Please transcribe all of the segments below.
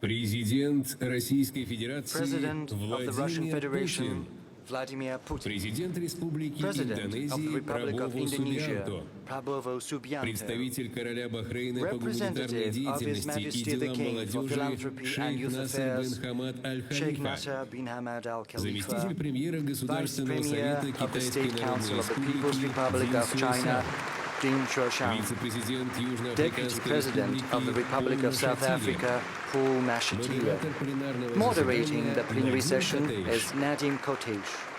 Президент Российской Федерации President of the Russian Владимир Federation, Путин, Vladimir Putin, президент Республики President of the Индонезии Republic of Прабово Indonesia, Субьянто, Prabowo Subianto, представитель короля Бахрейна по гуманитарной representative of His деятельности и Majesty the делам King for молодежи Philanthropy and шейх Youth Насер бен Affairs, Хамад Sheikh Аль-Халифа, Nasser bin Hamad Al заместитель Khalifa, премьера Vice Государственного Premier совета of the Китайской State Народной Council of the People's Республики Republic Цзин of China, Цзюйся, Ding Chuoshang, вице-президент Deputy Южноафриканской President of the Republic of South Africa, Paul Mashatile. Moderating the plenary session is Nadim Kotesh.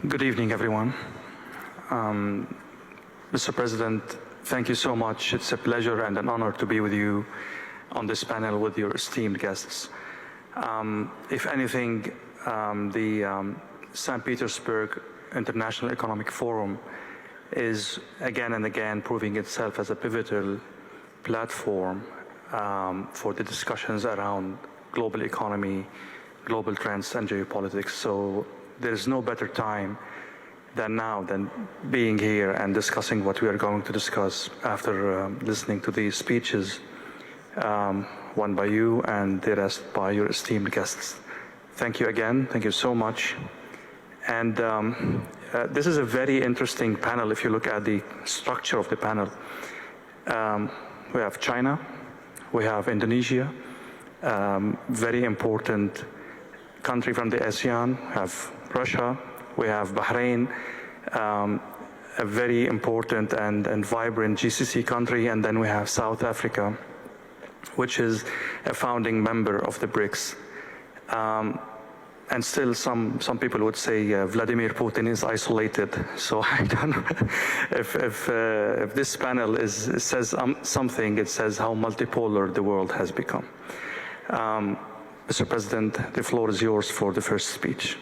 Good evening, everyone. Mr. President, thank you so much. It's a pleasure and an honor to be with you on this panel with your esteemed guests. If anything, the St. Petersburg International Economic Forum is again and again proving itself as a pivotal platform for the discussions around global economy, global trends, and geopolitics. So there is no better time than now than being here and discussing what we are going to discuss after listening to these speeches, one by you and the rest by your esteemed guests. Thank you again. Thank you so much. And this is a very interesting panel if you look at the structure of the panel. We have China, we have Indonesia, very important country from the ASEAN, we have Russia, we have Bahrain, a very important and vibrant GCC country, and then we have South Africa, which is a founding member of the BRICS. And still some people would say Vladimir Putin is isolated. So I don't know if this panel says something, it says how multipolar the world has become. Mr. President, the floor is yours for the first speech.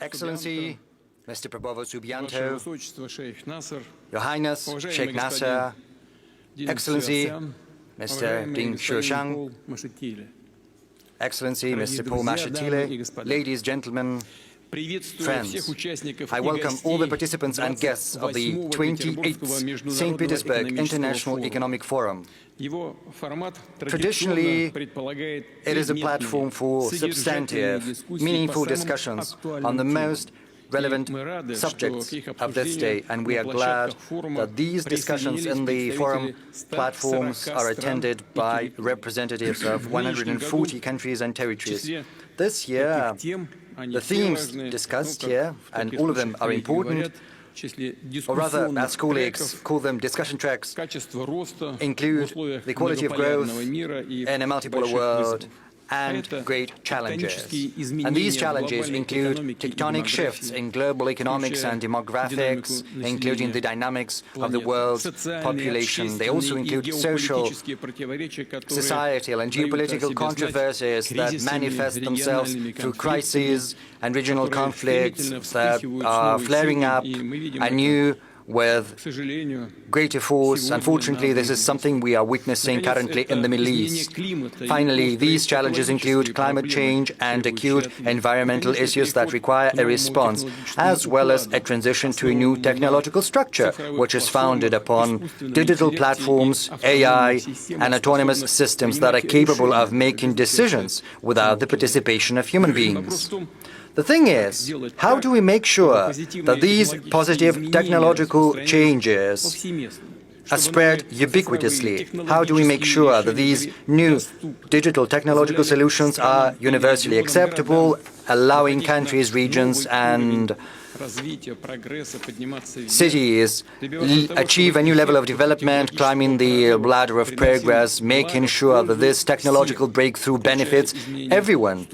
Excellency, Mr. Prabowo Subianto, Your Highness, Sheikh Nasser, Excellency, Mr. Ding Chuoshang, Excellency, Mr. Paul Mashatile, ladies, gentlemen, friends, I welcome all the participants and guests of the 28th St. Petersburg International Economic Forum. Traditionally, it is a platform for substantive, meaningful discussions on the most relevant subjects of this day, and we are glad that these discussions in the forum platforms are attended by representatives of 140 countries and territories. This year, the themes discussed here, and all of them are important, or rather, as colleagues call them discussion tracks, include the quality of growth in a multipolar world and great challenges. And these challenges include tectonic shifts in global economics and demographics, including the dynamics of the world's population. They also include social, societal and geopolitical controversies that manifest themselves through crises and regional conflicts that are flaring up anew with greater force. Unfortunately, this is something we are witnessing currently in the Middle East. Finally, these challenges include climate change and acute environmental issues that require a response, as well as a transition to a new technological structure, which is founded upon digital platforms, AI, and autonomous systems that are capable of making decisions without the participation of human beings. The thing is, how do we make sure that these positive technological changes are spread ubiquitously? How do we make sure that these new digital technological solutions are universally acceptable, allowing countries, regions, and cities achieve a new level of development, climbing the ladder of progress, making sure that this technological breakthrough benefits everyone,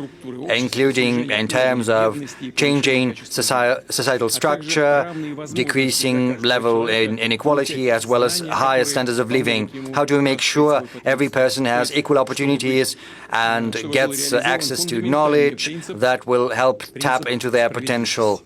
including in terms of changing societal structure, decreasing level in inequality, as well as higher standards of living. How do we make sure every person has equal opportunities and gets access to knowledge that will help tap into their potential?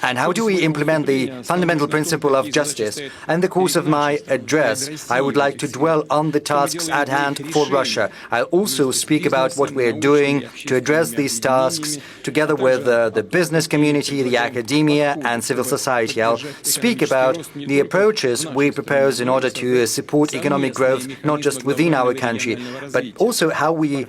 And how do we implement the fundamental principle of justice? In the course of my address, I would like to dwell on the tasks at hand for Russia. I'll also speak about what we are doing to address these tasks together with the business community, the academia, and civil society. I'll speak about the approaches we propose in order to support economic growth, not just within our country, but also how we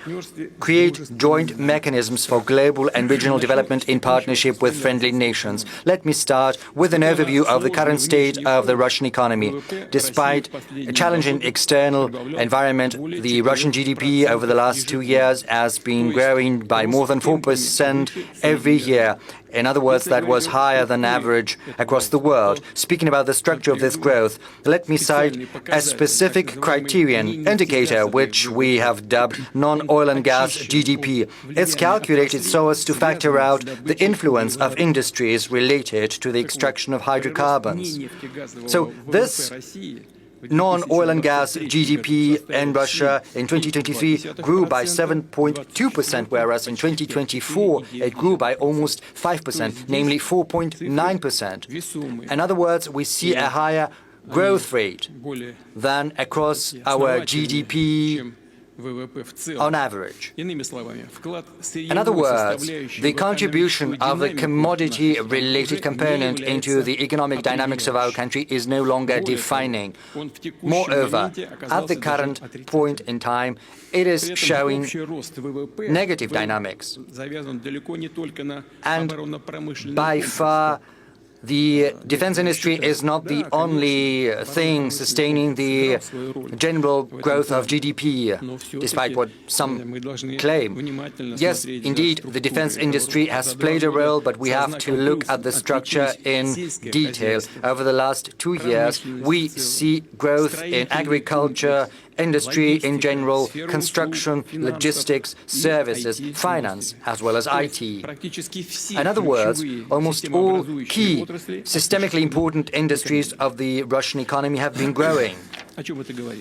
create joint mechanisms for global and regional development in partnership with friendly nations. Let me start with an overview of the current state of the Russian economy. Despite a challenging external environment, the Russian GDP over the last 2 years has been growing by more than 4% every year. In other words, that was higher than average across the world. Speaking about the structure of this growth, let me cite a specific criterion indicator which we have dubbed non-oil and gas GDP. It's calculated so as to factor out the influence of industries related to the extraction of hydrocarbons. So this non-oil and gas GDP in Russia in 2023 grew by 7.2%, whereas in 2024 it grew by almost 5%, namely 4.9%. In other words, we see a higher growth rate than across our GDP on average. In other words, the contribution of the commodity-related component into the economic dynamics of our country is no longer defining. Moreover, at the current point in time, it is showing negative dynamics. And by far, the defense industry is not the only thing sustaining the general growth of GDP, despite what some claim. Yes, indeed, the defense industry has played a role, but we have to look at the structure in detail. Over the last 2 years, we see growth in agriculture, industry in general, construction, logistics, services, finance, as well as IT. In other words, almost all key, systemically important industries of the Russian economy have been growing.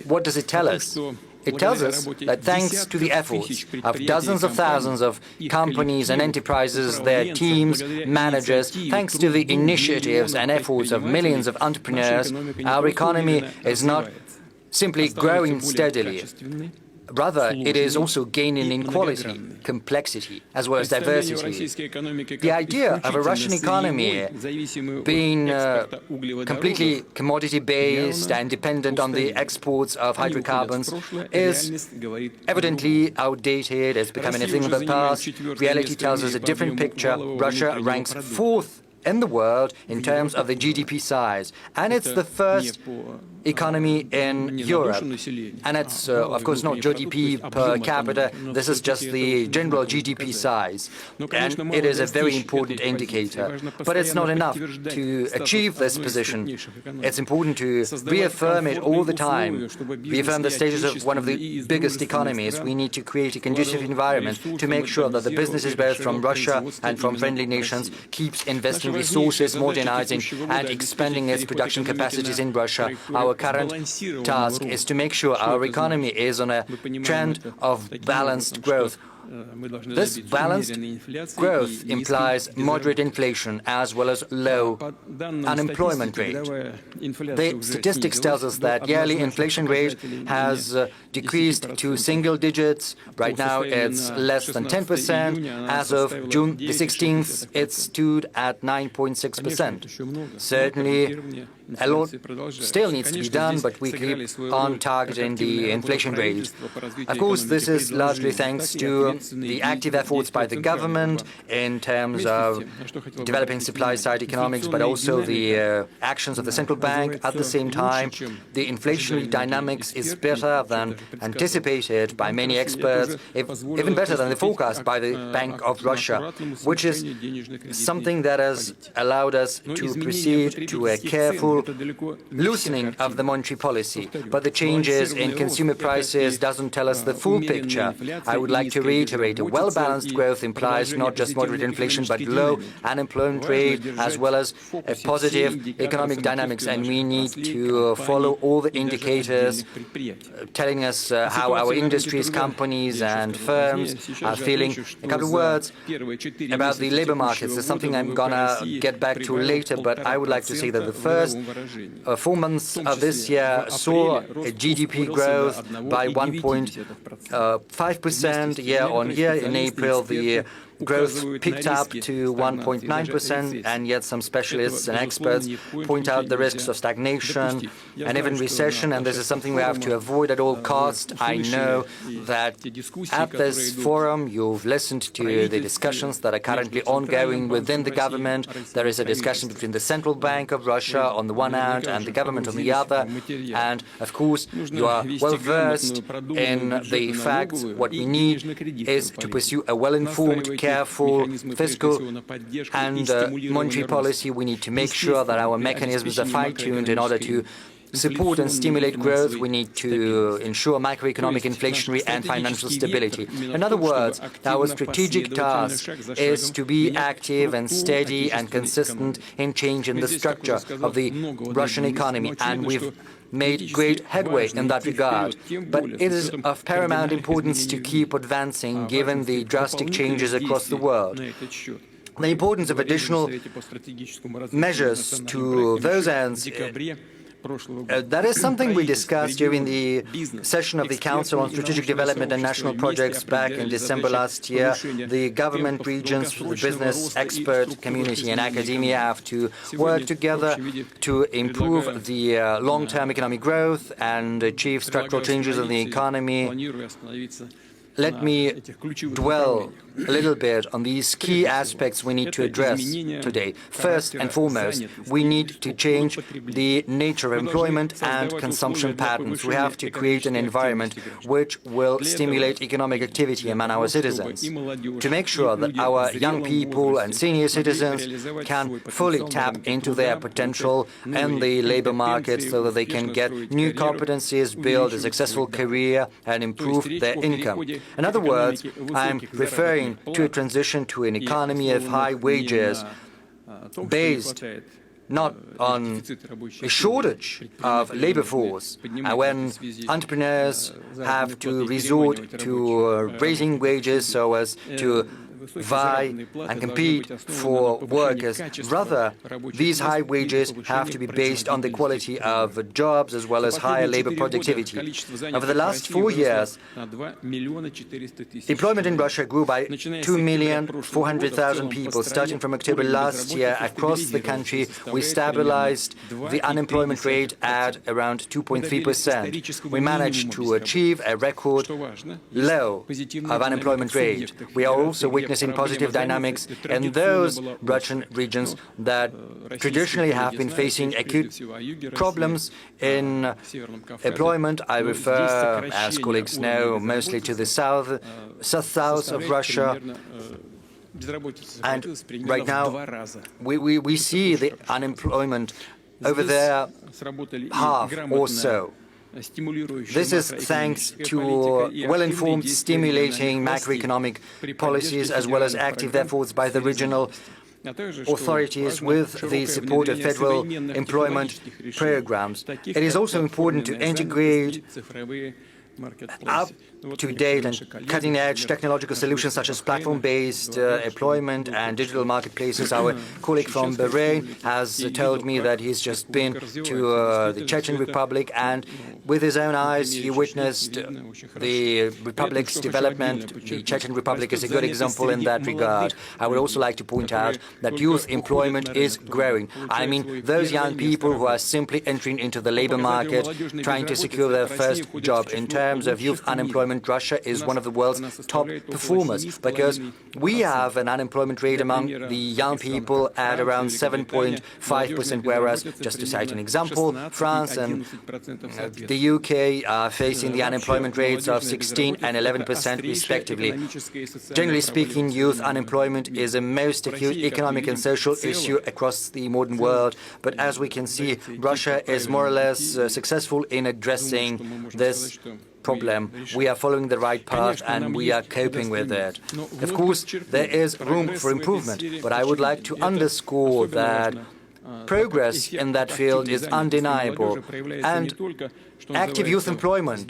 What does it tell us? It tells us that thanks to the efforts of dozens of thousands of companies and enterprises, their teams, managers, thanks to the initiatives and efforts of millions of entrepreneurs, our economy is not simply growing steadily. Rather, it is also gaining in quality, complexity, as well as diversity. The idea of a Russian economy being completely commodity-based and dependent on the exports of hydrocarbons is evidently outdated. It's becoming a thing of the past. Reality tells us a different picture. Russia ranks 4th in the world in terms of the GDP size, and it's the first economy in Europe. And it's, of course, not GDP per capita, this is just the general GDP size. And it is a very important indicator. But it's not enough to achieve this position. It's important to reaffirm it all the time, reaffirm the status of one of the biggest economies. We need to create a conducive environment to make sure that the businesses both from Russia and from friendly nations keeps investing resources, modernizing and expanding its production capacities in Russia. Our current task is to make sure our economy is on a trend of balanced growth. This balanced growth implies moderate inflation as well as low unemployment rate. The statistics tells us that yearly inflation rate has decreased to single digits. Right now it's less than 10%. As of June the 16th, it stood at 9.6%. Certainly, a lot still needs to be done, but we keep on targeting the inflation rate. Of course, this is largely thanks to the active efforts by the government in terms of developing supply-side economics, but also the actions of the central bank. At the same time, the inflationary dynamics is better than anticipated by many experts, even better than the forecast by the Bank of Russia, which is something that has allowed us to proceed to a careful loosening of the monetary policy. But the changes in consumer prices doesn't tell us the full picture. I would like to reiterate, a well-balanced growth implies not just moderate inflation, but low unemployment rate, as well as a positive economic dynamics. And we need to follow all the indicators telling us how our industries, companies and firms are feeling. A couple of words about the labor markets. There's something I'm gonna get back to later, but I would like to say that the first 4 months of this year saw a GDP growth by 1.5% year-on-year. In April, the growth picked up to 1.9%, and yet some specialists and experts point out the risks of stagnation and even recession, and this is something we have to avoid at all costs. I know that at this forum you've listened to the discussions that are currently ongoing within the government. There is a discussion between the Central Bank of Russia on the one hand and the government on the other, and of course you are well versed in the facts. What we need is to pursue a well-informed, careful fiscal and monetary policy. We need to make sure that our mechanisms are fine-tuned in order to support and stimulate growth. We need to ensure macroeconomic, inflationary and financial stability. In other words, our strategic task is to be active and steady and consistent in changing the structure of the Russian economy, and we've made great headway in that regard. But it is of paramount importance to keep advancing given the drastic changes across the world. The importance of additional measures to those ends, that is something we discussed during the session of the Council on Strategic Development and National Projects back in December last year. The government, regions, the business, expert community and academia have to work together to improve the long-term economic growth and achieve structural changes in the economy. Let me dwell a little bit on these key aspects we need to address today. First and foremost, we need to change the nature of employment and consumption patterns. We have to create an environment which will stimulate economic activity among our citizens, to make sure that our young people and senior citizens can fully tap into their potential in the labor market so that they can get new competencies, build a successful career and improve their income. In other words, I'm referring to a transition to an economy of high wages based not on a shortage of labor force, when entrepreneurs have to resort to raising wages so as to vie and compete for workers. Rather, these high wages have to be based on the quality of jobs as well as higher labor productivity. Over the last 4 years, employment in Russia grew by 2,400,000 people. Starting from October last year, across the country, we stabilized the unemployment rate at around 2.3%. We managed to achieve a record low of unemployment rate. We are also witnessing positive dynamics in those Russian regions that traditionally have been facing acute problems in employment. I refer, as colleagues know, mostly to the south of Russia. And right now, we see the unemployment over there half or so. This is thanks to well-informed, stimulating macroeconomic policies as well as active efforts by the regional authorities with the support of federal employment programs. It is also important to integrate up-to-date and cutting-edge technological solutions such as platform-based employment and digital marketplaces. Our colleague from Bahrain has told me that he's just been to the Chechen Republic, and with his own eyes he witnessed the republic's development. The Chechen Republic is a good example in that regard. I would also like to point out that youth employment is growing. I mean, those young people who are simply entering into the labor market, trying to secure their first job in Turkey, terms of youth unemployment, Russia is one of the world's top performers, because we have an unemployment rate among the young people at around 7.5%, whereas, just to cite an example, France and the UK are facing the unemployment rates of 16 and 11% respectively. Generally speaking, youth unemployment is a most acute economic and social issue across the modern world, but as we can see, Russia is more or less successful in addressing this problem. We are following the right path and we are coping with it. Of course, there is room for improvement, but I would like to underscore that progress in that field is undeniable, and active youth employment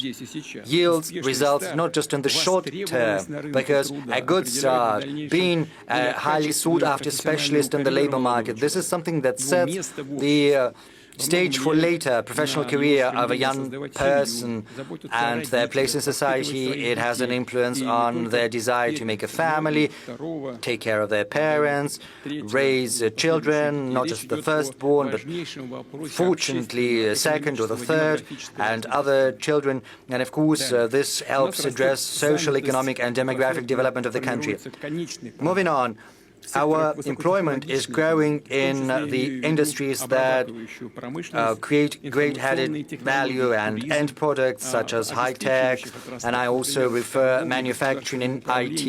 yields results not just in the short term, because a good start, being a highly sought-after specialist in the labor market, this is something that sets the stage for later professional career of a young person and their place in society. It has an influence on their desire to make a family, take care of their parents, raise children, not just the firstborn, but fortunately the second or the third, and other children. And of course, this helps address social, economic, and demographic development of the country. Moving on. Our employment is growing in the industries that create great added value and end products such as high-tech, and I also refer manufacturing in IT,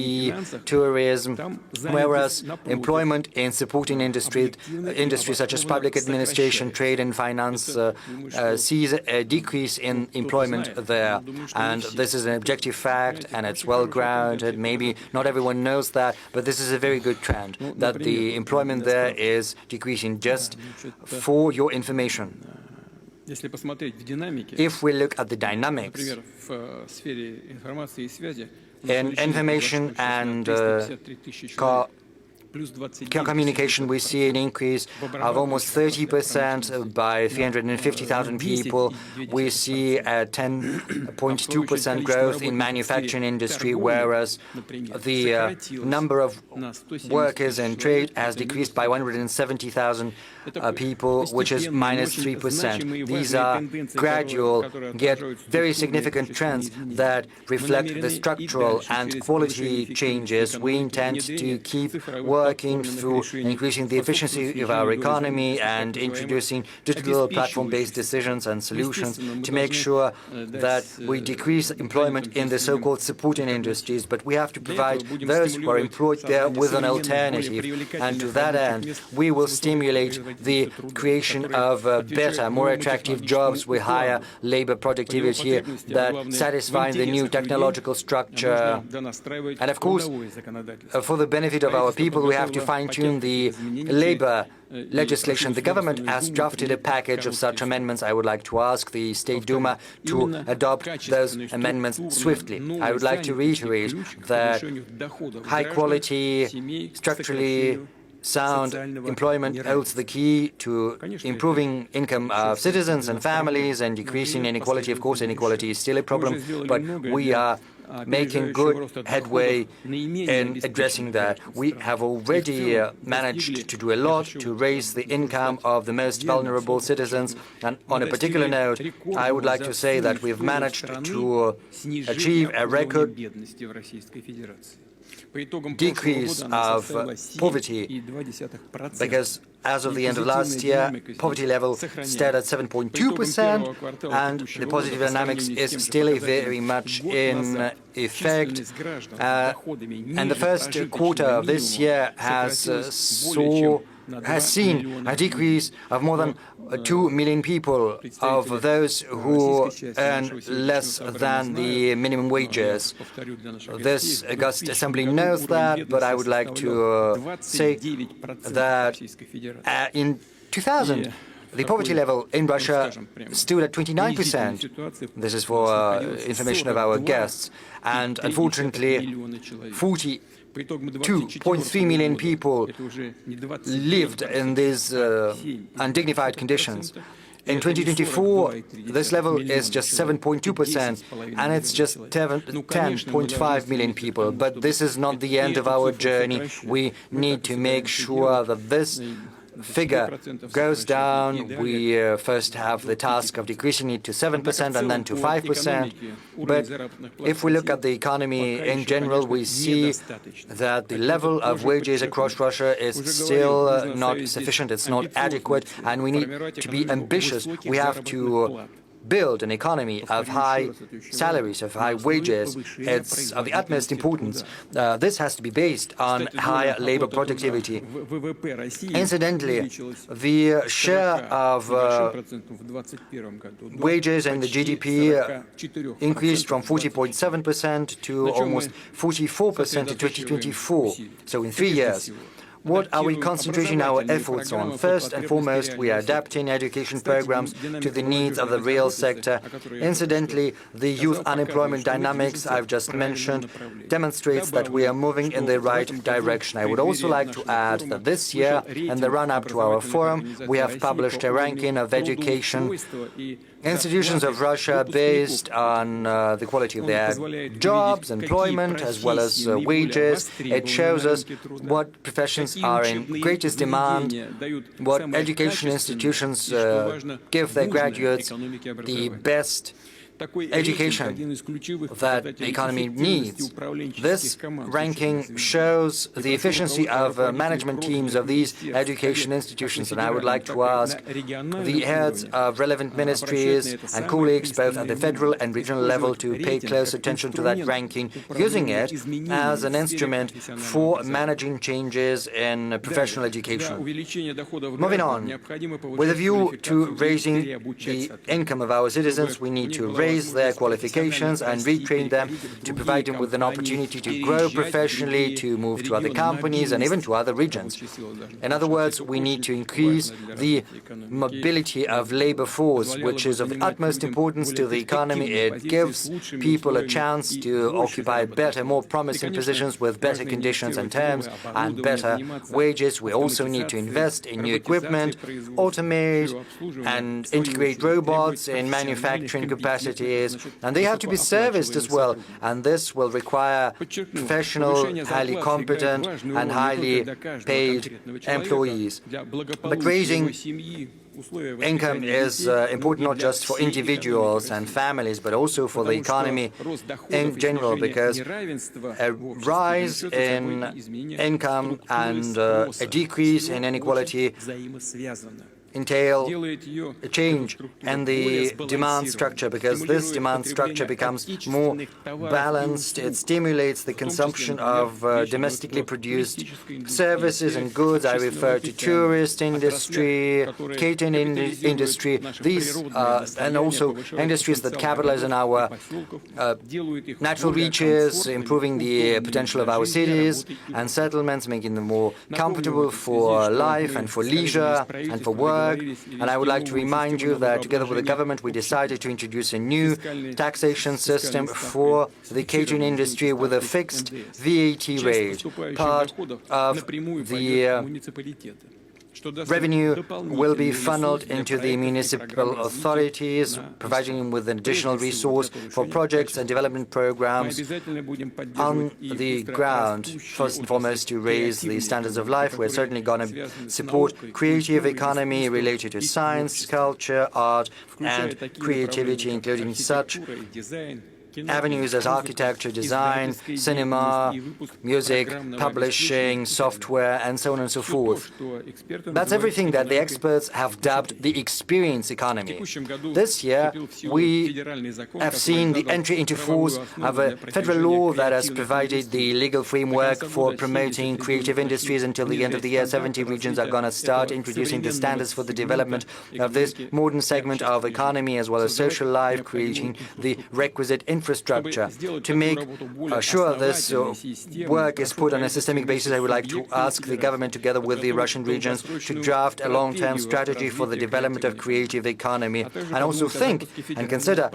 tourism, whereas employment in supporting industries such as public administration, trade and finance sees a decrease in employment there. And this is an objective fact and it's well-grounded. Maybe not everyone knows that, but this is a very good trend, that the employment there is decreasing. Just for your information, if we look at the dynamics in information and communication, we see an increase of almost 30% by 350,000 people. We see a 10.2% growth in manufacturing industry, whereas the number of workers in trade has decreased by 170,000 people, which is minus 3%. These are gradual, yet very significant trends that reflect the structural and quality changes we intend to keep working through increasing the efficiency of our economy and introducing digital platform-based decisions and solutions to make sure that we decrease employment in the so-called supporting industries. But we have to provide those who are employed there with an alternative. And to that end, we will stimulate the creation of better, more attractive jobs with higher labor productivity that satisfy the new technological structure. And of course, for the benefit of our people, we have to fine-tune the labor legislation. The government has drafted a package of such amendments. I would like to ask the State Duma to adopt those amendments swiftly. I would like to reiterate that high-quality, structurally sound employment holds the key to improving income of citizens and families and decreasing inequality. Of course, inequality is still a problem, but we are making good headway in addressing that. We have already managed to do a lot to raise the income of the most vulnerable citizens. And on a particular note, I would like to say that we've managed to achieve a record decrease of poverty, because as of the end of last year, poverty level stayed at 7.2%, and the positive dynamics is still very much in effect. And the first quarter of this year has seen a decrease of more than 2 million people of those who earn less than the minimum wages. This August Assembly knows that, but I would like to say that in 2000, the poverty level in Russia stood at 29%. This is for information of our guests. And unfortunately, 2.3 million people lived in these undignified conditions. In 2024, this level is just 7.2%, and it's just 10.5 million people. But this is not the end of our journey. We need to make sure that this figure goes down. We first have the task of decreasing it to 7% and then to 5%. But if we look at the economy in general, we see that the level of wages across Russia is still not sufficient, it's not adequate, and we need to be ambitious. We have to build an economy of high salaries, of high wages. It's of the utmost importance. This has to be based on higher labor productivity. Incidentally, the share of wages in the GDP increased from 40.7% to almost 44% in 2024, so in 3 years. What are we concentrating our efforts on? First and foremost, we are adapting education programs to the needs of the real sector. Incidentally, the youth unemployment dynamics I've just mentioned demonstrates that we are moving in the right direction. I would also like to add that this year, in the run-up to our forum, we have published a ranking of education institutions of Russia based on the quality of their jobs, employment, as well as wages. It shows us what professions are in greatest demand, what education institutions give their graduates the best education that the economy needs. This ranking shows the efficiency of management teams of these education institutions, and I would like to ask the heads of relevant ministries and colleagues both at the federal and regional level to pay close attention to that ranking, using it as an instrument for managing changes in professional education. Moving on, with a view to raising the income of our citizens, we need to raise their qualifications and retrain them to provide them with an opportunity to grow professionally, to move to other companies and even to other regions. In other words, we need to increase the mobility of labor force, which is of the utmost importance to the economy. It gives people a chance to occupy better, more promising positions with better conditions and terms and better wages. We also need to invest in new equipment, automate and integrate robots in manufacturing capacity, and they have to be serviced as well, and this will require professional, highly competent and highly paid employees. But raising income is important not just for individuals and families, but also for the economy in general, because a rise in income and a decrease in inequality entail a change in the demand structure, because this demand structure becomes more balanced. It stimulates the consumption of domestically produced services and goods. I refer to tourist industry, catering industry, these and also industries that capitalize on our natural reaches, improving the potential of our cities and settlements, making them more comfortable for life and for leisure and for work. And I would like to remind you that together with the government we decided to introduce a new taxation system for the catering industry with a fixed VAT rate. Part of the revenue will be funneled into the municipal authorities, providing them with an additional resource for projects and development programs on the ground. First and foremost, to raise the standards of life. We're certainly going to support creative economy related to science, culture, art, and creativity, including such avenues as architecture, design, cinema, music, publishing, software, and so on and so forth. That's everything that the experts have dubbed the experience economy. This year, we have seen the entry into force of a federal law that has provided the legal framework for promoting creative industries. Until the end of the year, 70 regions are going to start introducing the standards for the development of this modern segment of economy as well as social life, creating the requisite infrastructure. To make sure this work is put on a systemic basis, I would like to ask the government, together with the Russian regions, to draft a long-term strategy for the development of creative economy, and also think and consider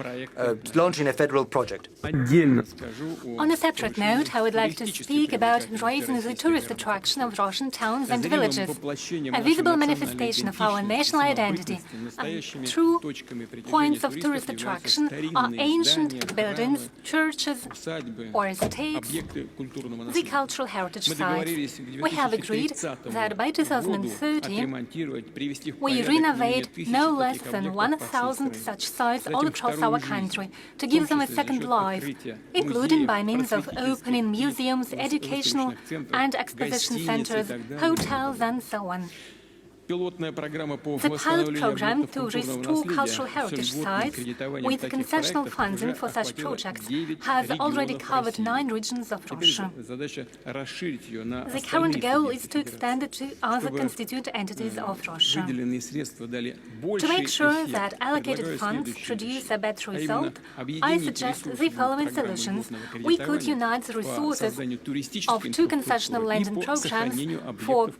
launching a federal project. On a separate note, I would like to speak about raising the tourist attraction of Russian towns and villages, a visible manifestation of our national identity. True points of tourist attraction are ancient buildings gardens, churches, or estates, the cultural heritage sites. We have agreed that by 2030, we renovate no less than 1,000 such sites all across our country to give them a second life, including by means of opening museums, educational and exposition centers, hotels, and so on. The pilot program to restore cultural heritage sites with concessional funding for such projects has already covered 9 regions of Russia. The current goal is to extend it to other constituent entities of Russia. To make sure that allocated funds produce a better result, I suggest the following solutions. We could unite the resources of 2 concessional lending programs for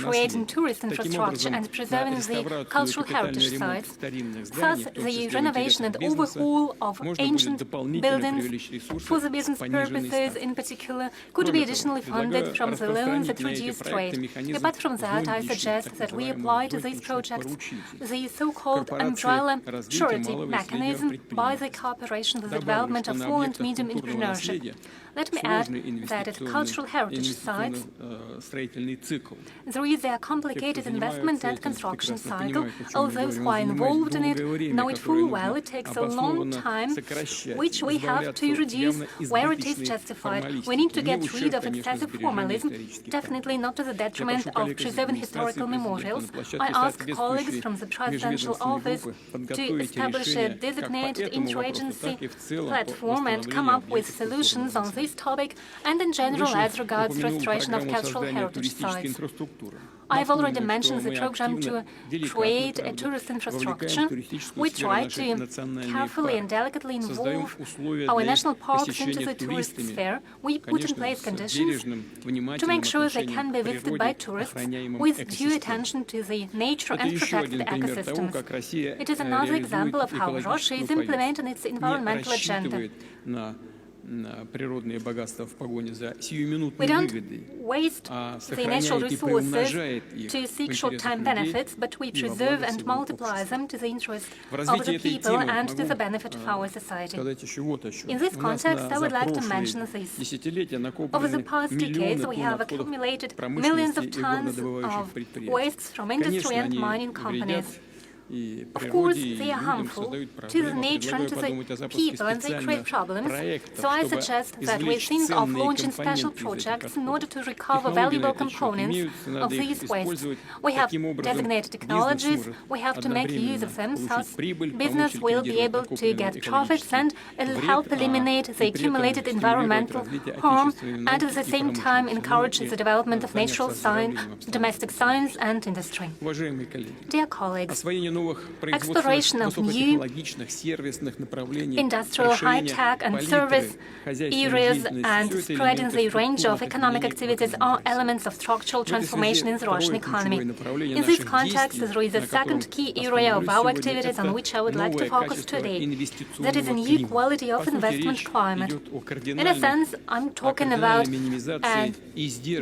creating tourist infrastructure and preserving the cultural heritage sites. Thus, the renovation and overhaul of ancient buildings for the business purposes in particular could be additionally funded from the loans that reduce trade. Apart from that, I suggest that we apply to these projects the so-called umbrella surety mechanism by the cooperation with the development of small and medium entrepreneurship. Let me add that at cultural heritage sites, there is a complicated investment and construction cycle. All those who are involved in it know it full well. It takes a long time, which we have to reduce where it is justified. We need to get rid of excessive formalism, definitely not to the detriment of preserving historical memorials. I ask colleagues from the Presidential Office to establish a designated interagency platform and come up with solutions on this topic and in general as regards restoration of cultural heritage sites. I've already mentioned the program to create a tourist infrastructure. We try to carefully and delicately involve our national parks into the tourist sphere. We put in place conditions to make sure they can be visited by tourists with due attention to the nature and protected ecosystems. It is another example of how Russia is implementing its environmental agenda. We don't waste the natural resources to seek short-term benefits, but we preserve and multiply them to the interest of the people and to the benefit of our society. In this context, I would like to mention this. Over the past decades, we have accumulated millions of tons of wastes from industry and mining companies. Of course, they are harmful to the nature and to the people, and they create problems. So I suggest that we think of launching special projects in order to recover valuable components of these wastes. We have designated technologies, we have to make use of them, thus business will be able to get profits and it will help eliminate the accumulated environmental harm and at the same time encourage the development of natural science, domestic science and industry. Dear colleagues, exploration of new industrial, high-tech and service areas and spreading the range of economic activities are elements of structural transformation in the Russian economy. In this context, there is a second key area of our activities on which I would like to focus today. That is a new quality of investment climate. In a sense, I'm talking about a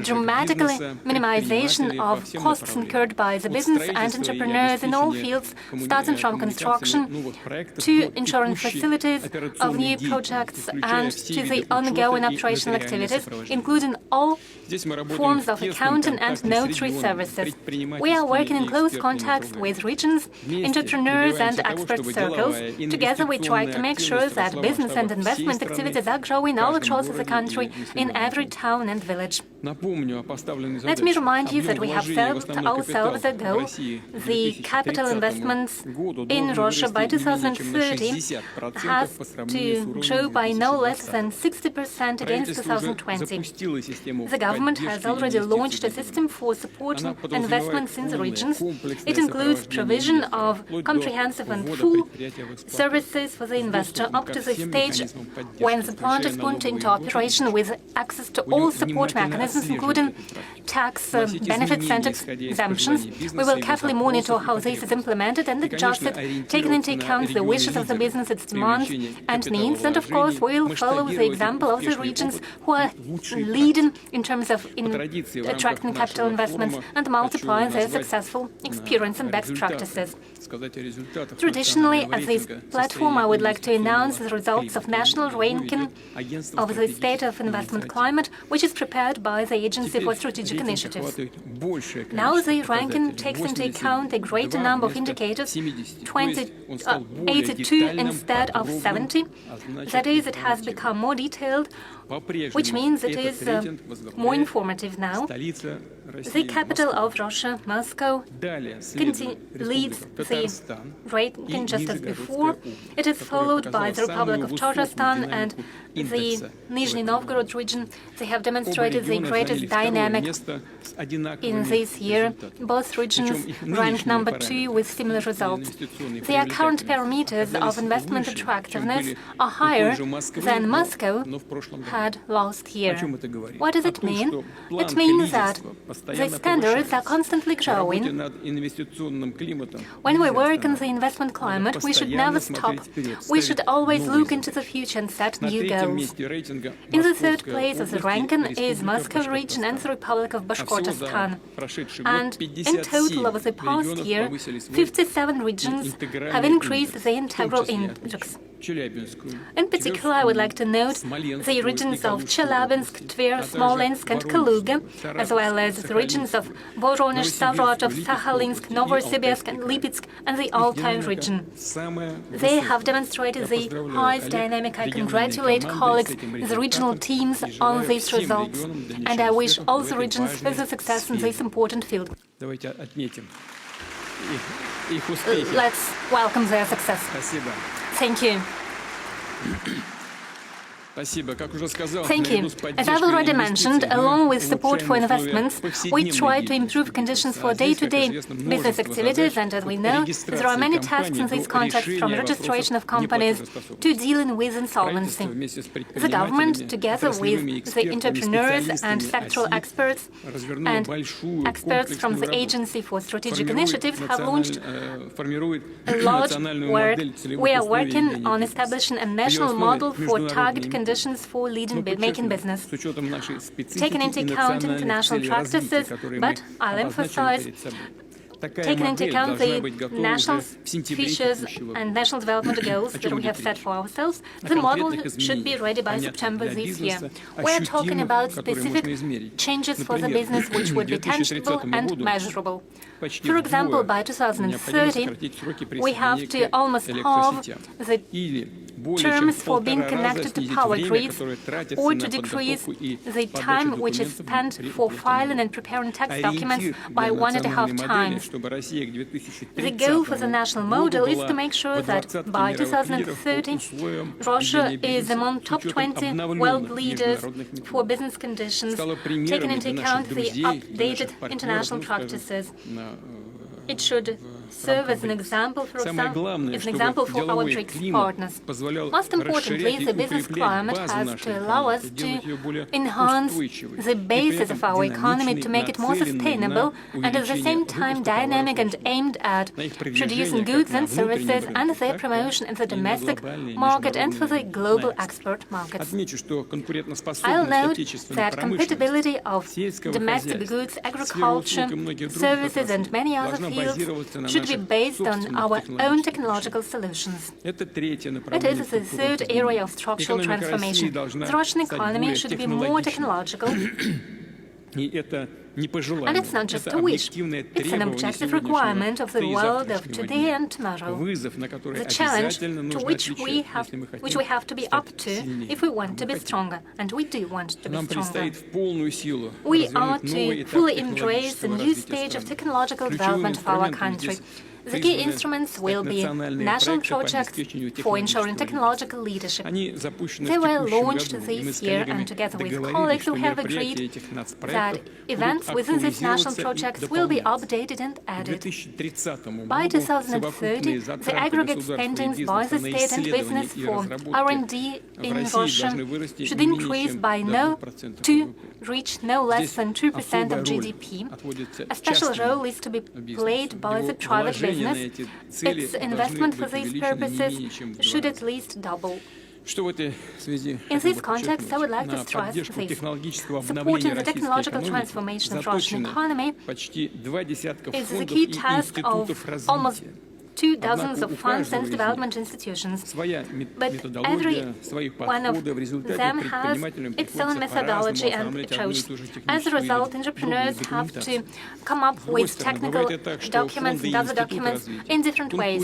dramatical minimization of costs incurred by the business and entrepreneurs in all fields, starting from construction to insurance facilities of new projects and to the ongoing operational activities, including all forms of accounting and notary services. We are working in close contact with regions, entrepreneurs and expert circles. Together we try to make sure that business and investment activities are growing all across the country in every town and village. Let me remind you that we have set ourselves a goal. The capital investments in Russia by 2030 has to grow by no less than 60% against 2020. The government has already launched a system for supporting investments in the regions. It includes provision of comprehensive and full services for the investor up to the stage when the plant is put into operation with access to all support mechanisms mechanisms, including tax benefits and exemptions. We will carefully monitor how this is implemented and adjust it, taking into account the wishes of the business, its demands and needs. And of course, we will follow the example of the regions who are leading in terms of attracting capital investments and multiplying their successful experience and best practices. Traditionally, at this platform, I would like to announce the results of national ranking of the state of investment climate, which is prepared by the Agency for Strategic Initiatives. Now the ranking takes into account a greater number of indicators, 82 instead of 70. That is, it has become more detailed, which means it is more informative now. The capital of Russia, Moscow, leads the ranking just as before. It is followed by the Republic of Tatarstan and the Nizhny Novgorod region. They have demonstrated the greatest dynamic in this year. Both regions rank number 2 with similar results. Their current parameters of investment attractiveness are higher than Moscow had last year. What does it mean? It means that the standards are constantly growing. When we work in the investment climate, we should never stop. We should always look into the future and set new goals. In the third place of the ranking is Moscow region and the Republic of Bashkortostan. And in total over the past year, 57 regions have increased the integral index. In particular, I would like to note the regions of Chelyabinsk, Tver, Smolensk and Kaluga, as well as the regions of Voronezh, Saratov, Sakhalinsk, Novosibirsk and Lipetsk, and the Altai region. They have demonstrated the highest dynamic. I congratulate colleagues in the regional teams on these results, and I wish all the regions further success in this important field. Let's welcome their success. Thank you. Thank you. As I've already mentioned, along with support for investments, we try to improve conditions for day-to-day business activities, and as we know, there are many tasks in this context, from registration of companies to dealing with insolvency. The government, together with the entrepreneurs and sectoral experts and experts from the Agency for Strategic Initiatives, have launched a large work. We are working on establishing a national model for target conditions for making business, taking into account international practices, but I'll emphasize taking into account the national features and national development goals that we have set for ourselves. The model should be ready by September this year. We are talking about specific changes for the business which would be tangible and measurable. For example, by 2030, we have to almost halve the terms for being connected to power grids, or to decrease the time which is spent for filing and preparing tax documents by 1.5 times. The goal for the national model is to make sure that by 2030, Russia is among top 20 world leaders for business conditions, taking into account the updated international practices. It should serve as an example, for our BRICS partners. Most importantly, the business climate has to allow us to enhance the basis of our economy, to make it more sustainable and at the same time dynamic and aimed at producing goods and services and their promotion in the domestic market and for the global export markets. I'll note that compatibility of domestic goods, agriculture, services and many other fields should be based on our own technological solutions. It is the third area of structural transformation. The Russian economy should be more technological. And it's not just a wish, it's an objective requirement of the world of today and tomorrow. The challenge to which we have to be up to if we want to be stronger, and we do want to be stronger. We are to fully embrace the new stage of technological development of our country. The key instruments will be national projects for ensuring technological leadership. They were launched this year, and together with colleagues we have agreed that events within these national projects will be updated and added. By 2030, the aggregate spendings by the state and business for R&D in Russia should increase by 2 reach no less than 2% of GDP. A special role is to be played by the private business. Its investment for these purposes should at least double. In this context, I would like to stress this. Supporting the technological transformation of Russian economy is the key task of almost 2 dozens of funds and development institutions, but every one of them has its own methodology and approach. As a result, entrepreneurs have to come up with technical documents and other documents in different ways.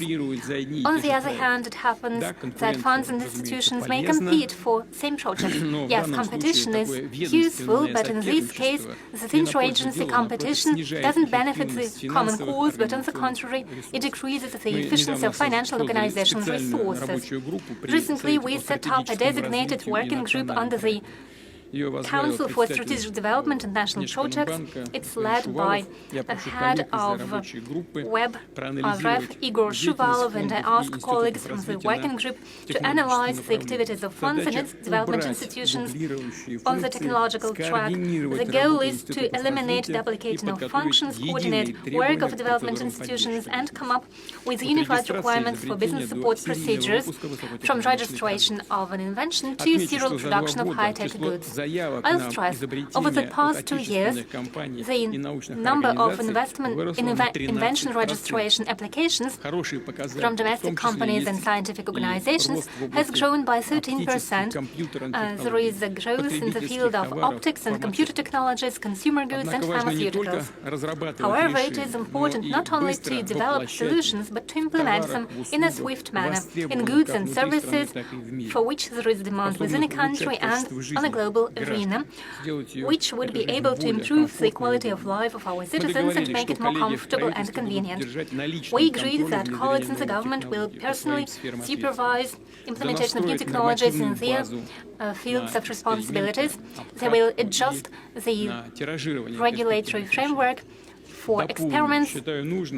On the other hand, it happens that funds and institutions may compete for same projects. Yes, competition is useful, but in this case, this interagency competition doesn't benefit the common cause, but on the contrary, it decreases the efficiency of financial organizations' resources. Recently, we set up a designated working group under the Council for Strategic Development and National Projects. It's led by the head of Web RF, Igor Shuvalov, and I asked colleagues from the working group to analyze the activities of funds and its development institutions on the technological track. The goal is to eliminate duplication of functions, coordinate work of development institutions, and come up with unified requirements for business support procedures, from registration of an invention to serial production of high-tech goods. I'll stress, over the past 2 years, the number of invention registration applications from domestic companies and scientific organizations has grown by 13%. There is a growth in the field of optics and computer technologies, consumer goods, and pharmaceuticals. However, it is important not only to develop solutions, but to implement them in a swift manner in goods and services for which there is demand within a country and on a global arena, which would be able to improve the quality of life of our citizens and make it more comfortable and convenient. We agreed that colleagues in the government will personally supervise implementation of new technologies in their fields of responsibilities. They will adjust the regulatory framework for experiments,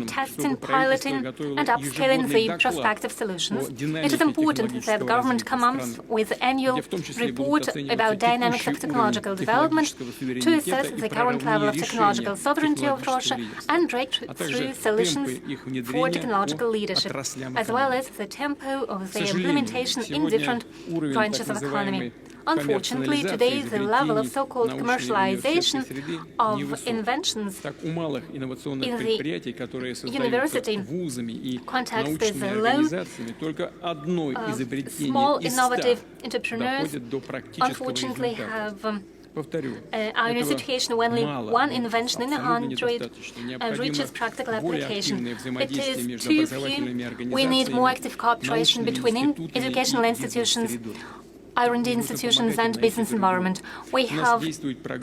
testing, piloting, and upscaling the prospective solutions. It is important that the government come up with an annual report about dynamics of technological development to assess the current level of technological sovereignty of Russia and breakthrough solutions for technological leadership, as well as the tempo of their implementation in different branches of economy. Unfortunately, today the level of so-called commercialization of inventions in the university context is low. Small innovative entrepreneurs unfortunately have are in a situation when only one invention in 100 reaches practical application. It is too few. We need more active cooperation between educational institutions, R&D institutions and business environment. We have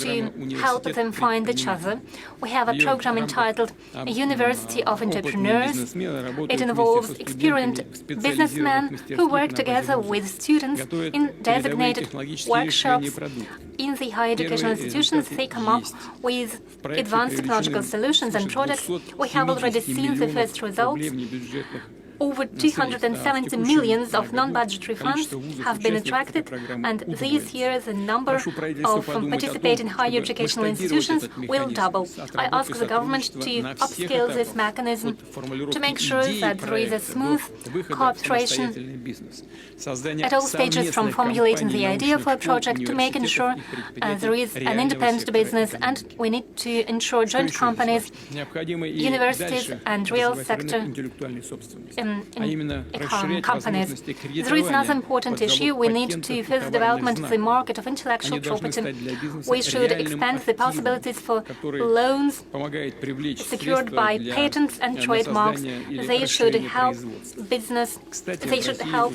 to help them find each other. We have a program entitled University of Entrepreneurs. It involves experienced businessmen who work together with students in designated workshops. In the higher educational institutions, they come up with advanced technological solutions and products. We have already seen the first results. Over 270 million of non-budgetary funds have been attracted, and this year the number of participating higher educational institutions will double. I ask the government to upscale this mechanism to make sure that there is a smooth cooperation at all stages, from formulating the idea for a project to making sure there is an independent business, and we need to ensure joint companies, universities and real sector companies. There is another important issue. We need to further development the market of intellectual property. We should expand the possibilities for loans secured by patents and trademarks. They should help business. They should help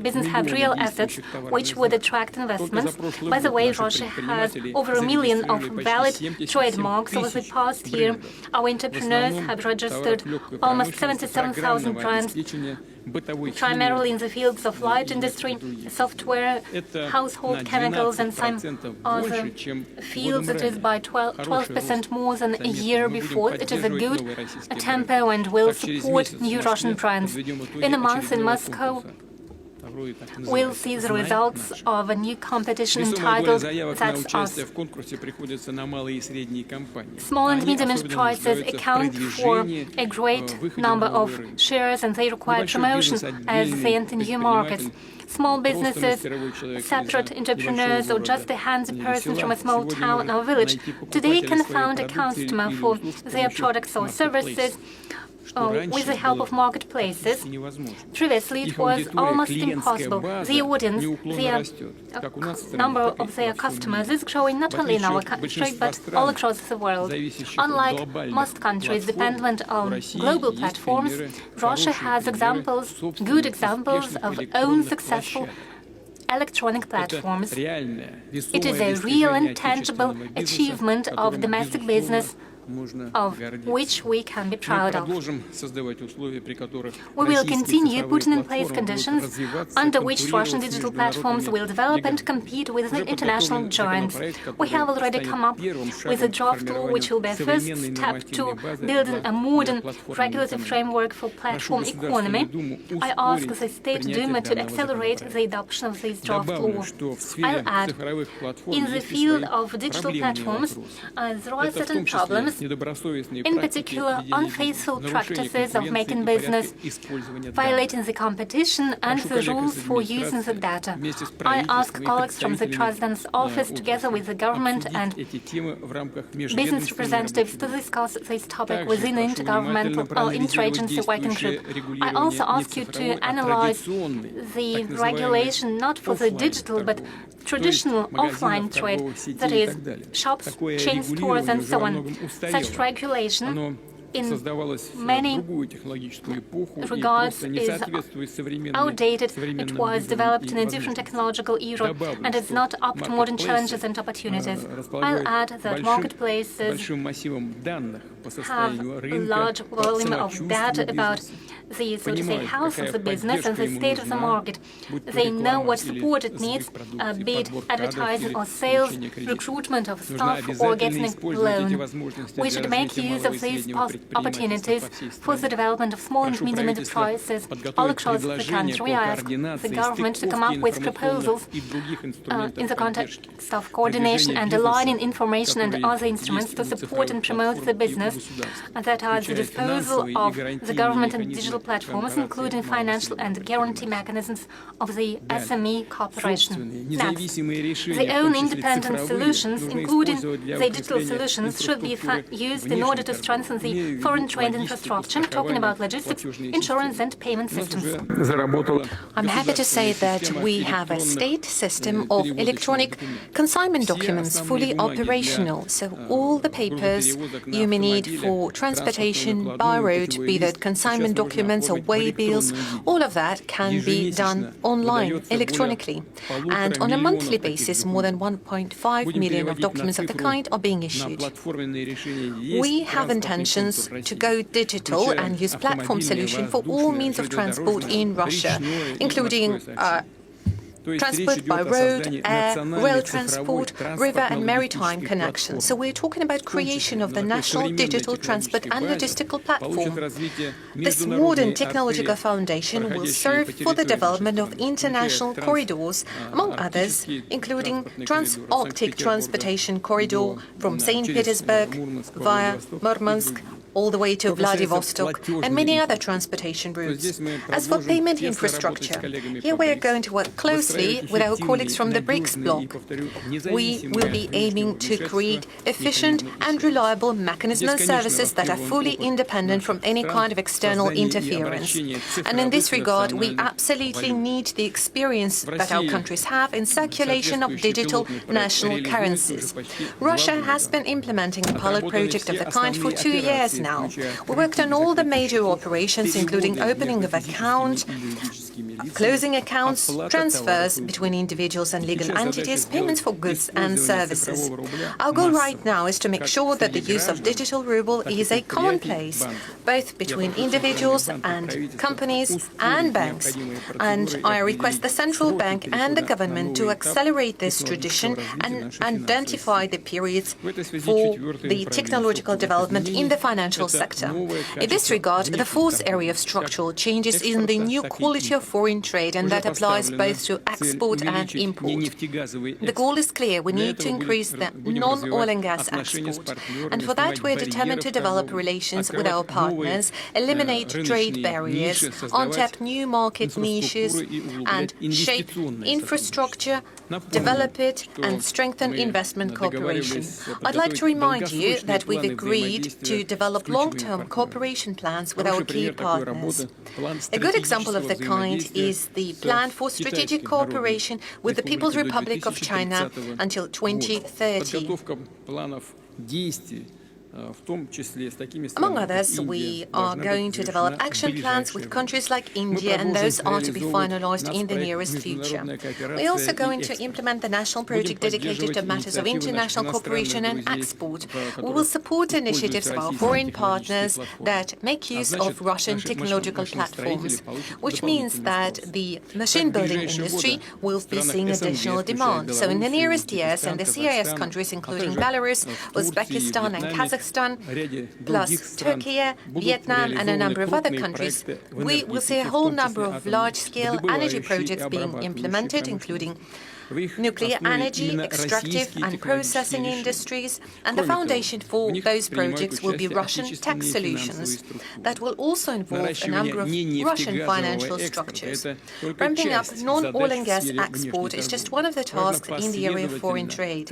business have real assets which would attract investments. By the way, Russia has over 1 million of valid trademarks. Over the past year, our entrepreneurs have registered almost 77,000 brands, primarily in the fields of light industry, software, household chemicals, and some other fields. It is by 12% more than a year before. It is a good tempo and will support new Russian brands. In a month in Moscow, we'll see the results of a new competition entitled That's Us. Small and medium enterprises account for a great number of shares, and they require promotion as they enter new markets. Small businesses, separate entrepreneurs, or just a handy person from a small town or village today can found a customer for their products or services with the help of marketplaces. Previously, it was almost impossible. The audience, the number of their customers is growing not only in our country, but all across the world. Unlike most countries dependent on global platforms, Russia has examples, good examples of own successful electronic platforms. It is a real and tangible achievement of domestic business of which we can be proud of. We will continue putting in place conditions under which Russian digital platforms will develop and compete with the international giants. We have already come up with a draft law which will be a first step to building a modern regulatory framework for platform economy. I ask the State Duma to accelerate the adoption of this draft law. I'll add, in the field of digital platforms, there are certain problems, in particular unfaithful practices of making business, violating the competition and the rules for using the data. I ask colleagues from the President's office, together with the government and business representatives, to discuss this topic within the intergovernmental or interagency working group. I also ask you to analyze the regulation not for the digital but traditional offline trade, that is, shops, chain stores and so on. Such regulation in many regards is outdated. It was developed in a different technological era and is not up to modern challenges and opportunities. I'll add that marketplaces have a large volume of data about the, so to say, health of the business and the state of the market. They know what support it needs, be it advertising or sales, recruitment of staff, or getting a loan. We should make use of these opportunities for the development of small and medium enterprises all across the country. I ask the government to come up with proposals in the context of coordination and aligning information and other instruments to support and promote the business that are at the disposal of the government and digital platforms, including financial and guarantee mechanisms of the SME cooperation. Next, the own independent solutions, including the digital solutions, should be used in order to strengthen the foreign trade infrastructure. I'm talking about logistics, insurance and payment systems. I'm happy to say that we have a state system of electronic consignment documents fully operational, so all the papers you may need for transportation by road, be that consignment documents or waybills, all of that can be done online, electronically. And on a monthly basis, more than 1.5 million of documents of the kind are being issued. We have intentions to go digital and use platform solution for all means of transport in Russia, including transport by road, air, rail transport, river and maritime connections. So we're talking about creation of the national digital transport and logistical platform. This modern technological foundation will serve for the development of international corridors, among others, including trans-Arctic transportation corridor from St. Petersburg via Murmansk all the way to Vladivostok, and many other transportation routes. As for payment infrastructure, here we are going to work closely with our colleagues from the BRICS bloc. We will be aiming to create efficient and reliable mechanisms and services that are fully independent from any kind of external interference. And in this regard, we absolutely need the experience that our countries have in circulation of digital national currencies. Russia has been implementing a pilot project of the kind for 2 years now. We worked on all the major operations, including opening of accounts, closing accounts, transfers between individuals and legal entities, payments for goods and services. Our goal right now is to make sure that the use of digital ruble is a commonplace, both between individuals and companies and banks. And I request the central bank and the government to accelerate this tradition and identify the periods for the technological development in the financial sector. In this regard, the fourth area of structural changes is in the new quality of foreign trade, and that applies both to export and import. The goal is clear. We need to increase the non-oil and gas export. And for that, we're determined to develop relations with our partners, eliminate trade barriers, untap new market niches, and shape infrastructure, develop it, and strengthen investment cooperation. I'd like to remind you that we've agreed to develop long-term cooperation plans with our key partners. A good example of the kind is the Plan for Strategic Cooperation with the People's Republic of China until 2030. Among others, we are going to develop action plans with countries like India, and those are to be finalized in the nearest future. We're also going to implement the national project dedicated to matters of international cooperation and export. We will support initiatives of our foreign partners that make use of Russian technological platforms, which means that the machine-building industry will be seeing additional demand. So in the nearest years, and the CIS countries, including Belarus, Uzbekistan and Kazakhstan, plus Turkey, Vietnam and a number of other countries, we will see a whole number of large-scale energy projects being implemented, including nuclear energy, extractive and processing industries, and the foundation for those projects will be Russian tech solutions that will also involve a number of Russian financial structures. Ramping up non-oil and gas export is just one of the tasks in the area of foreign trade.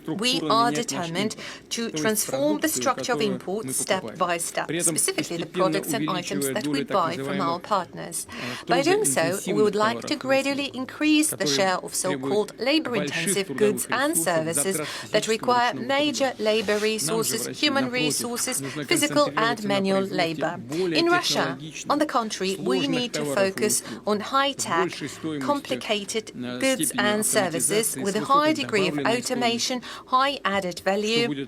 We are determined to transform the structure of imports step by step, specifically the products and items that we buy from our partners. By doing so, we would like to gradually increase the share of so-called labor-intensive goods and services that require major labor resources, human resources, physical and manual labor. In Russia, on the contrary, we need to focus on high-tech, complicated goods and services with a high degree of automation, high added value,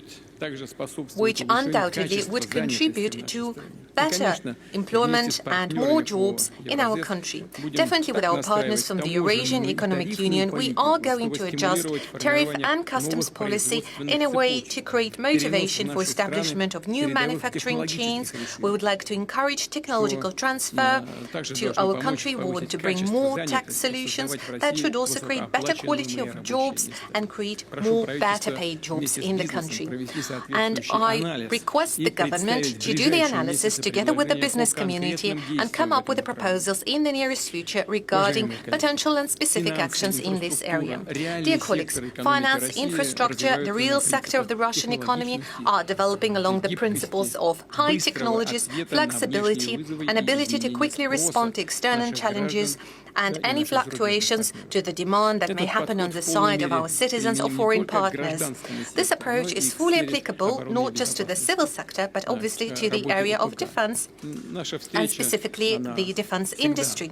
which undoubtedly would contribute to better employment and more jobs in our country. Definitely with our partners from the Eurasian Economic Union, we are going to adjust tariff and customs policy in a way to create motivation for establishment of new manufacturing chains. We would like to encourage technological transfer to our country. We want to bring more tech solutions that should also create better quality of jobs and create more better paid jobs in the country. And I request the government to do the analysis together with the business community and come up with the proposals in the nearest future regarding potential and specific actions in this area. Dear colleagues, finance, infrastructure, the real sector of the Russian economy are developing along the principles of high technologies, flexibility, and ability to quickly respond to external challenges and any fluctuations to the demand that may happen on the side of our citizens or foreign partners. This approach is fully applicable not just to the civil sector, but obviously to the area of defense, and specifically the defense industry.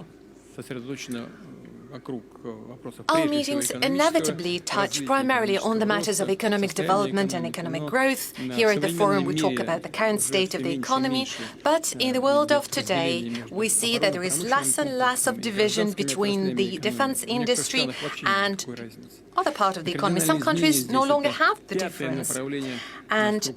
Our meetings inevitably touch primarily on the matters of economic development and economic growth. Here at the forum we talk about the current state of the economy, but in the world of today we see that there is less and less of division between the defense industry and other part of the economy. Some countries no longer have the difference. And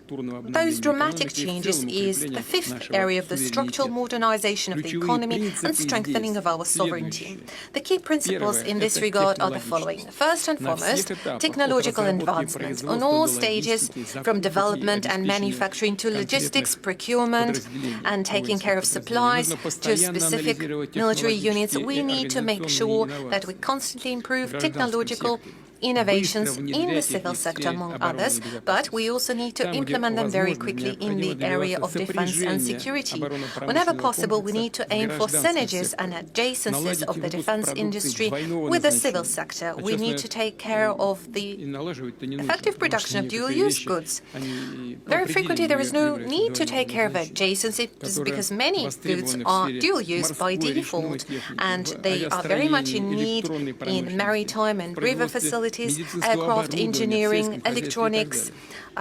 those dramatic changes is the fifth area of the structural modernization of the economy and strengthening of our sovereignty. The key principles in this regard are the following. First and foremost, technological advancements on all stages, from development and manufacturing to logistics, procurement, and taking care of supplies to specific military units. We need to make sure that we constantly improve technological innovations in the civil sector, among others, but we also need to implement them very quickly in the area of defense and security. Whenever possible, we need to aim for synergies and adjacencies of the defense industry with the civil sector. We need to take care of the effective production of dual-use goods. Very frequently, there is no need to take care of adjacencies because many goods are dual-use by default, and they are very much in need in maritime and river facilities facilities, aircraft engineering, electronics,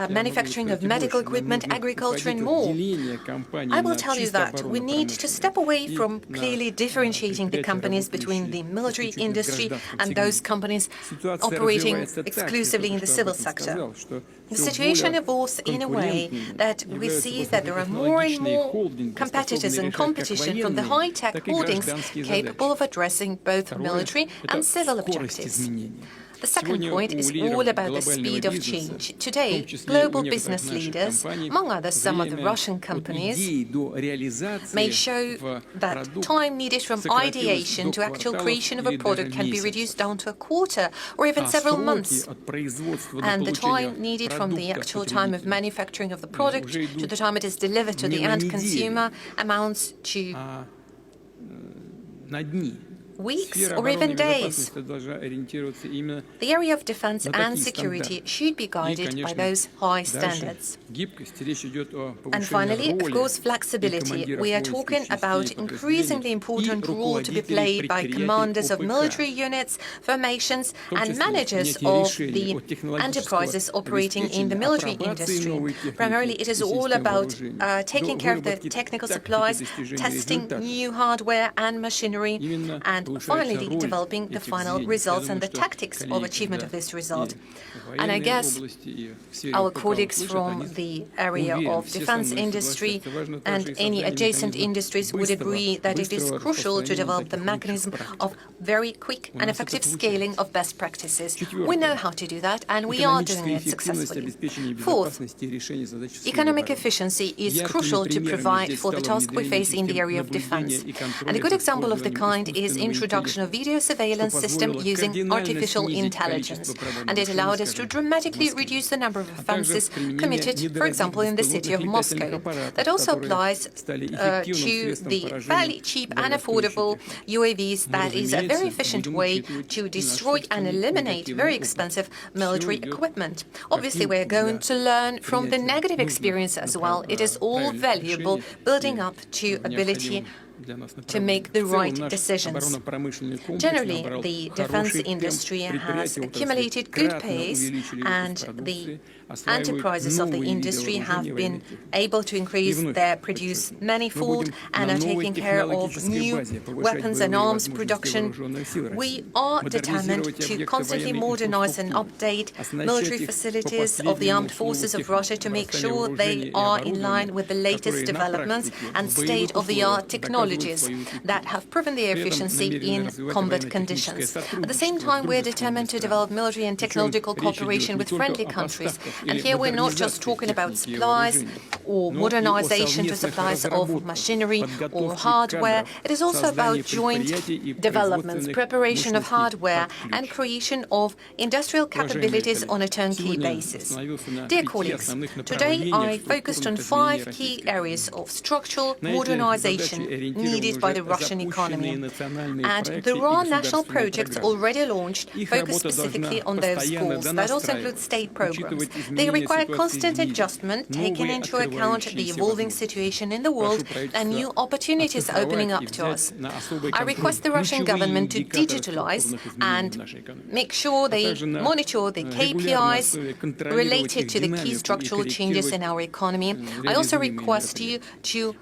manufacturing of medical equipment, agriculture, and more. I will tell you that we need to step away from clearly differentiating the companies between the military industry and those companies operating exclusively in the civil sector. The situation evolves in a way that we see that there are more and more competitors and competition from the high-tech holdings capable of addressing both military and civil objectives. The second point is all about the speed of change. Today, global business leaders, among others some of the Russian companies, may show that time needed from ideation to actual creation of a product can be reduced down to a quarter or even several months. And the time needed from the actual time of manufacturing of the product to the time it is delivered to the end consumer amounts to weeks or even days. The area of defense and security should be guided by those high standards. And finally, of course, flexibility. We are talking about increasingly important role to be played by commanders of military units, formations, and managers of the enterprises operating in the military industry. Primarily, it is all about taking care of the technical supplies, testing new hardware and machinery, and finally developing the final results and the tactics of achievement of this result. And I guess our colleagues from the area of defense industry and any adjacent industries would agree that it is crucial to develop the mechanism of very quick and effective scaling of best practices. We know how to do that, and we are doing it successfully. Fourth, economic efficiency is crucial to provide for the task we face in the area of defense. And a good example of the kind is introduction of video surveillance system using artificial intelligence. And it allowed us to dramatically reduce the number of offenses committed, for example, in the city of Moscow. That also applies to the fairly cheap and affordable UAVs. That is a very efficient way to destroy and eliminate very expensive military equipment. Obviously, we're going to learn from the negative experience as well. It is all valuable, building up to ability to make the right decisions. Generally, the defense industry has accumulated good pace, and the enterprises of the industry have been able to increase their produce manifold and are taking care of new weapons and arms production. We are determined to constantly modernize and update military facilities of the armed forces of Russia to make sure they are in line with the latest developments and state-of-the-art technologies that have proven their efficiency in combat conditions. At the same time, we're determined to develop military and technological cooperation with friendly countries. And here we're not just talking about supplies or modernization to supplies of machinery or hardware. It is also about joint developments, preparation of hardware, and creation of industrial capabilities on a turnkey basis. Dear colleagues, today I focused on 5 key areas of structural modernization needed by the Russian economy. And there are national projects already launched focused specifically on those goals. That also includes state programs. They require constant adjustment, taking into account the evolving situation in the world and new opportunities opening up to us. I request the Russian government to digitalize and make sure they monitor the KPIs related to the key structural changes in our economy. I also request you to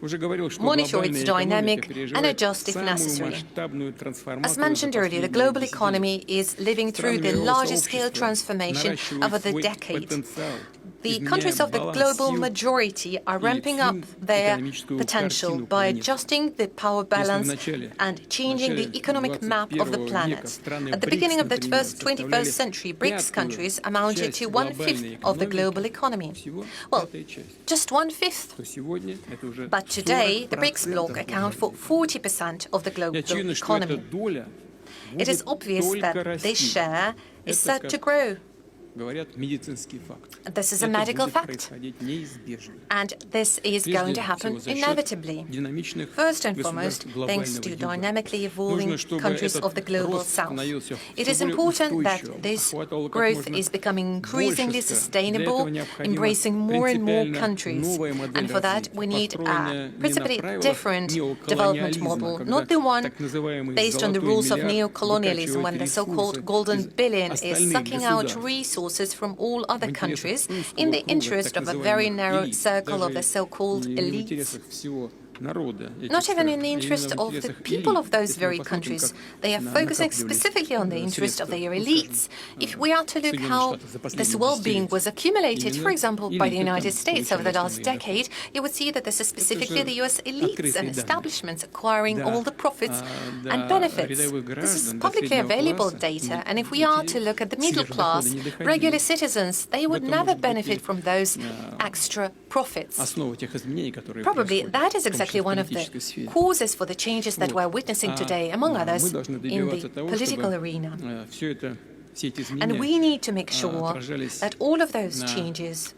monitor its dynamic and adjust if necessary. As mentioned earlier, the global economy is living through the largest scale transformation over the decade. The countries of the global majority are ramping up their potential by adjusting the power balance and changing the economic map of the planet. At the beginning of the 21st century, BRICS countries amounted to 1/5 of the global economy. Well, just 1/5. But today, the BRICS bloc account for 40% of the global economy. It is obvious that this share is set to grow. This is a medical fact, and this is going to happen inevitably. First and foremost, thanks to dynamically evolving countries of the global south. It is important that this growth is becoming increasingly sustainable, embracing more and more countries. And for that, we need a principally different development model, not the one based on the rules of neo-colonialism, when the so-called golden billion is sucking out resources from all other countries in the interest of a very narrow circle of the so-called elites. Not even in the interest of the people of those very countries. They are focusing specifically on the interest of their elites. If we are to look how this well-being was accumulated, for example, by the United States over the last decade, you would see that this is specifically the US elites and establishments acquiring all the profits and benefits. This is publicly available data, and if we are to look at the middle class, regular citizens, they would never benefit from those extra profits. Probably that is exactly one of the causes for the changes that we're witnessing today, among others, in the political arena. And we need to make sure that all of those changes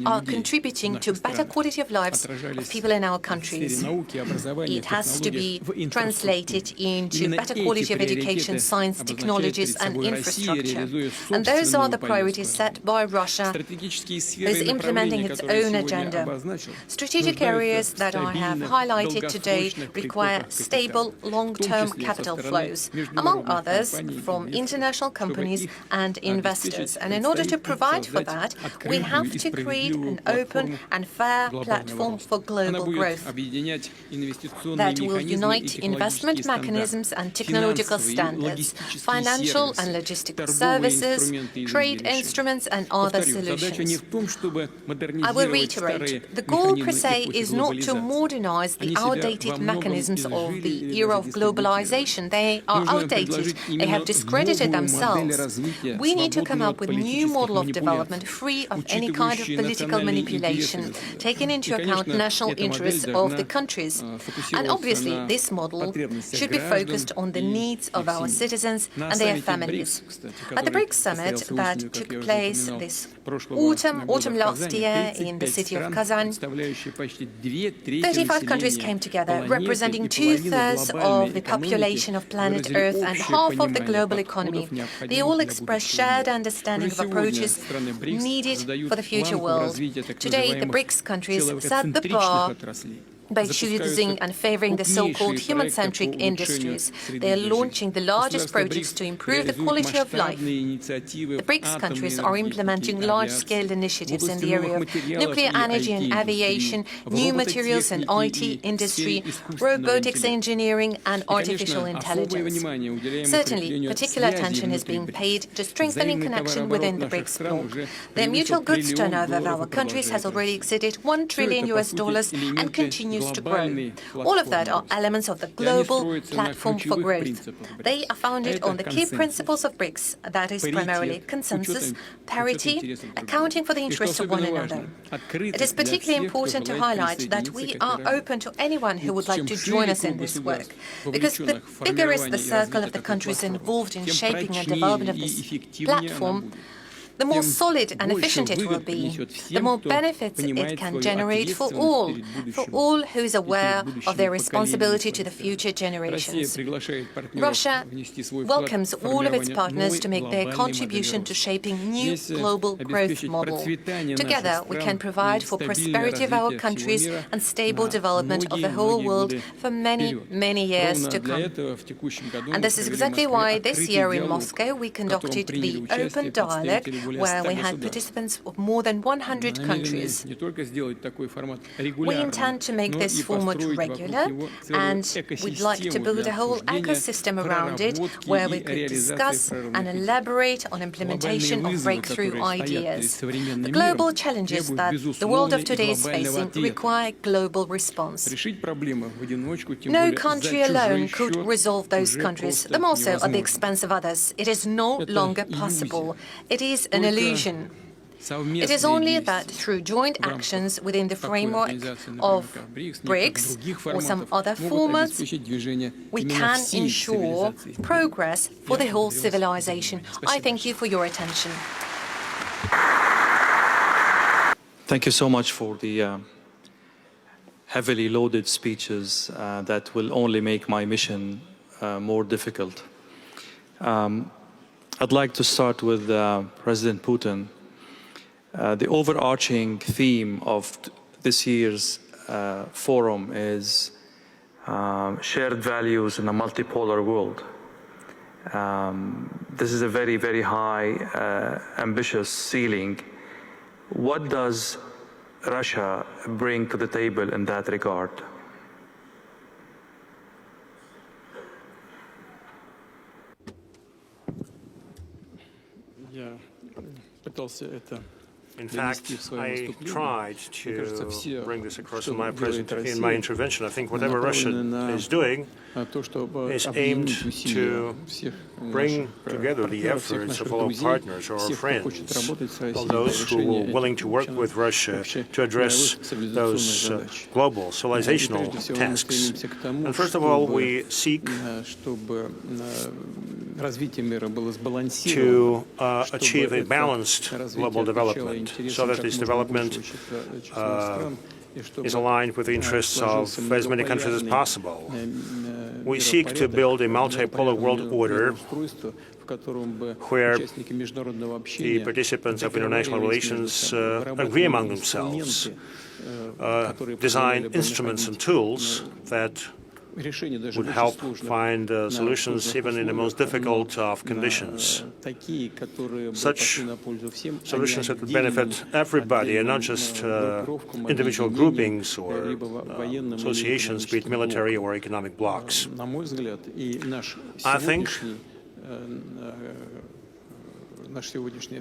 are contributing to better quality of lives of people in our countries. It has to be translated into better quality of education, science, technologies, and infrastructure. And those are the priorities set by Russia, who is implementing its own agenda. Strategic areas that I have highlighted today require stable, long-term capital flows, among others, from international companies and investors. And in order to provide for that, we have to create an open and fair platform for global growth that will unite investment mechanisms and technological standards, financial and logistical services, trade instruments, and other solutions. I will reiterate, the goal per se is not to modernize the outdated mechanisms of the era of globalization. They are outdated. They have discredited themselves. We need to come up with a new model of development free of any kind of political manipulation, taking into account national interests of the countries. And obviously, this model should be focused on the needs of our citizens and their families. At the BRICS summit that took place this autumn last year in the city of Kazan, 35 countries came together, representing 2/3 of the population of planet Earth and half of the global economy. They all expressed shared understanding of approaches needed for the future world. Today, the BRICS countries set the bar by choosing and favoring the so-called human-centric industries. They are launching the largest projects to improve the quality of life. The BRICS countries are implementing large-scale initiatives in the area of nuclear energy and aviation, new materials and IT industry, robotics engineering, and artificial intelligence. Certainly, particular attention is being paid to strengthening connection within the BRICS bloc. The mutual goods turnover of our countries has already exceeded $1 trillion and continues to grow. All of that are elements of the global platform for growth. They are founded on the key principles of BRICS, that is primarily consensus, parity, accounting for the interests of one another. It is particularly important to highlight that we are open to anyone who would like to join us in this work, because the bigger is the circle of the countries involved in shaping and development of this platform, the more solid and efficient it will be, the more benefits it can generate for all who is aware of their responsibility to the future generations. Russia welcomes all of its partners to make their contribution to shaping new global growth model. Together, we can provide for prosperity of our countries and stable development of the whole world for many, many years to come. And this is exactly why this year in Moscow we conducted the Open Dialogue, where we had participants of more than 100 countries. We intend to make this format regular, and we'd like to build a whole ecosystem around it, where we could discuss and elaborate on implementation of breakthrough ideas. The global challenges that the world of today is facing require global response. No country alone could resolve those countries, the more so at the expense of others. It is no longer possible. It is an illusion. It is only that through joint actions within the framework of BRICS or some other formats, we can ensure progress for the whole civilization. I thank you for your attention. Thank you so much for the heavily loaded speeches that will only make my mission more difficult. I'd like to start with President Putin. The overarching theme of this year's forum is shared values in a multipolar world. This is a very, very high, ambitious ceiling. What does Russia bring to the table in that regard? In fact, I tried to bring this across in my intervention. I think whatever Russia is doing is aimed to bring together the efforts of all partners or friends, all those who are willing to work with Russia to address those global civilizational tasks. And first of all, we seek to achieve a balanced global development, so that this development is aligned with the interests of as many countries as possible. We seek to build a multipolar world order where the participants of international relations agree among themselves, design instruments and tools that would help find solutions even in the most difficult of conditions. Such solutions that would benefit everybody and not just individual groupings or associations, be it military or economic blocs. I think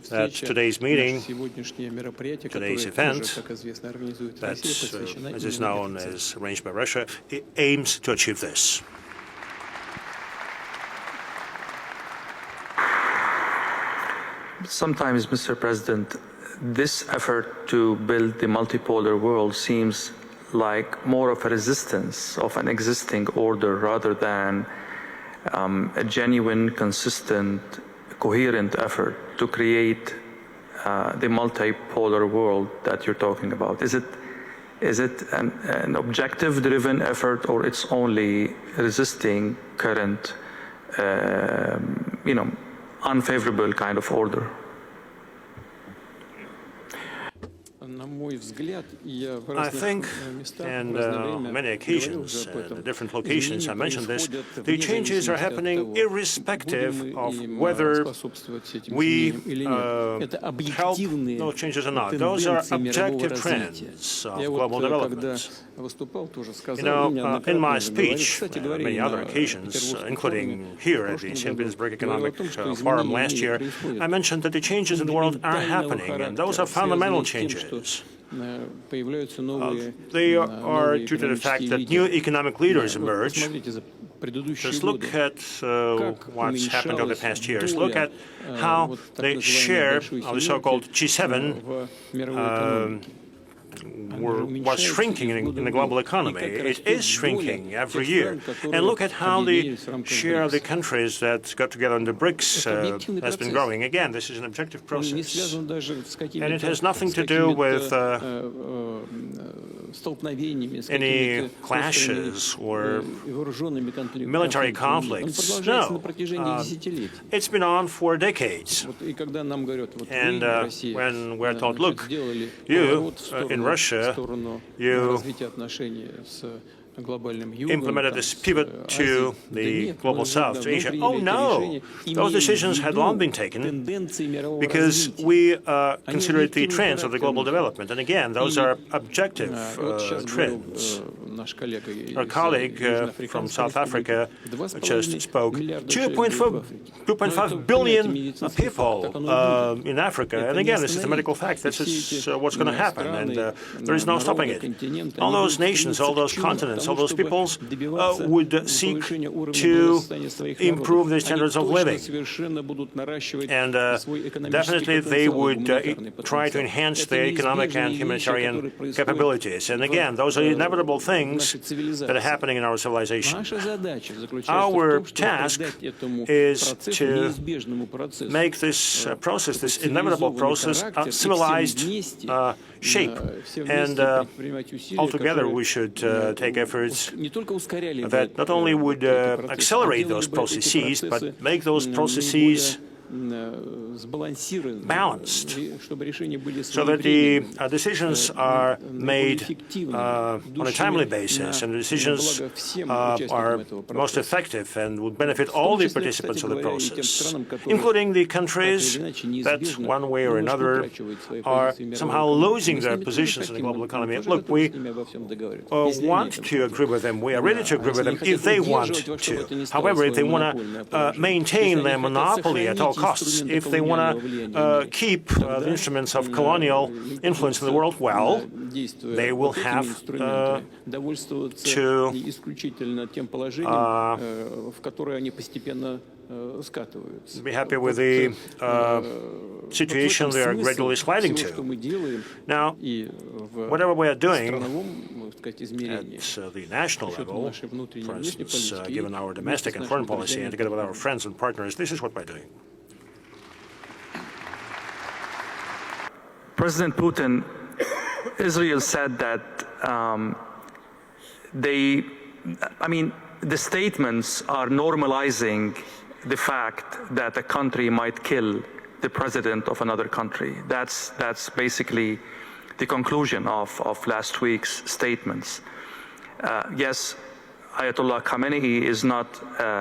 that today's meeting, today's event, that as is known as arranged by Russia, it aims to achieve this. Sometimes, Mr. President, this effort to build the multipolar world seems like more of a resistance of an existing order rather than a genuine, consistent, coherent effort to create the multipolar world that you're talking about. Is it an objective-driven effort, or it's only resisting current, unfavorable kind of order? I think, and on many occasions, different locations, I mentioned this, the changes are happening irrespective of whether we help those changes or not. Those are objective trends of global development. In my speech, many other occasions, including here at the St. Petersburg Economic Forum last year, I mentioned that the changes in the world are happening, and those are fundamental changes. They are due to the fact that new economic leaders emerge. Just look at what's happened over the past years. Look at how the share of the so-called G7 was shrinking in the global economy. It is shrinking every year. And look at how the share of the countries that got together in the BRICS has been growing. Again, this is an objective process. And it has nothing to do with any clashes or military conflicts. No. It's been on for decades. And when we're told, look, you in Russia, you implemented this pivot to the global south, to Asia. Oh no! Those decisions had long been taken because we considered the trends of the global development. And again, those are objective trends. Our colleague from South Africa just spoke. 2.5 billion people in Africa. And again, this is a medical fact. This is what's going to happen. And there is no stopping it. All those nations, all those continents, all those peoples would seek to improve their standards of living. And definitely they would try to enhance their economic and humanitarian capabilities. And again, those are inevitable things things that are happening in our civilization. Our task is to make this process, this inevitable process, a civilized shape. And altogether we should take efforts that not only would accelerate those processes, but make those processes balanced, so that the decisions are made on a timely basis, and the decisions are most effective and would benefit all the participants of the process, including the countries that, one way or another, are somehow losing their positions in the global economy. Look, we want to agree with them. We are ready to agree with them if they want to. However, if they want to maintain their monopoly at all costs, if they want to keep the instruments of colonial influence in the world, well, they will have to be happy with the situation they are gradually sliding to. Now, whatever we are doing at the national level, for instance, given our domestic and foreign policy, and together with our friends and partners, this is what we're doing. President Putin, Israel said that the statements are normalizing the fact that a country might kill the president of another country. That's basically the conclusion of last week's statements. Yes, Ayatollah Khamenei is not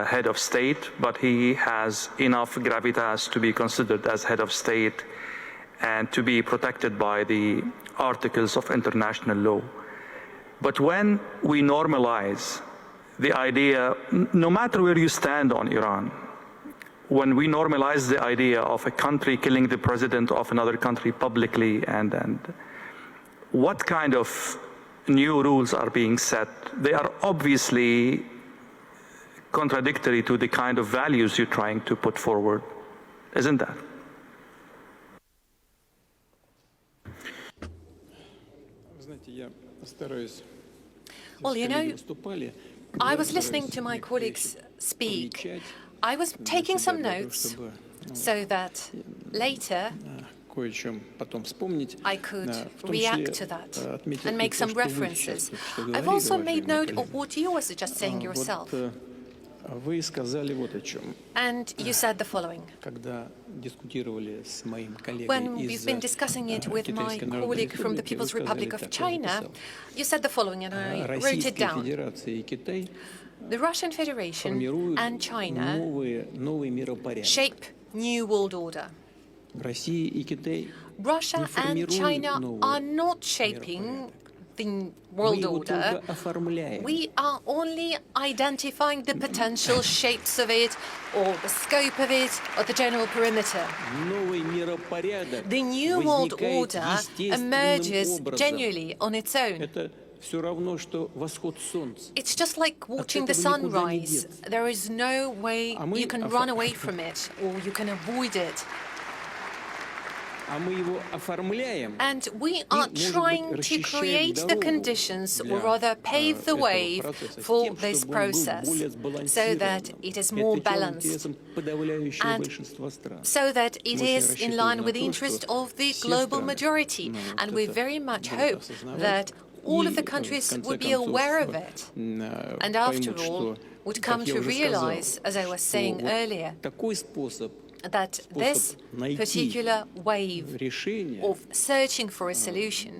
head of state, but he has enough gravitas to be considered as head of state and to be protected by the articles of international law. But when we normalize the idea, no matter where you stand on Iran, when we normalize the idea of a country killing the president of another country publicly, and what kind of new rules are being set? They are obviously contradictory to the kind of values you're trying to put forward, isn't that? Well, you know, I was listening to my colleagues speak. I was taking some notes so that later I could react to that and make some references. I've also made note of what you were just saying yourself. And you said the following. When we've been discussing it with my colleague from the People's Republic of China, you said the following, and I wrote it down. The Russian Federation and China shape new world order. Russia and China are not shaping the world order. We are only identifying the potential shapes of it, or the scope of it, or the general perimeter. The new world order emerges genuinely on its own. It's just like watching the sunrise. There is no way you can run away from it, or you can avoid it. And we are trying to create the conditions, or rather pave the way for this process, so that it is more balanced, and so that it is in line with the interest of the global majority. And we very much hope that all of the countries would be aware of it, and after all, would come to realize, as I was saying earlier, that this particular wave of searching for a solution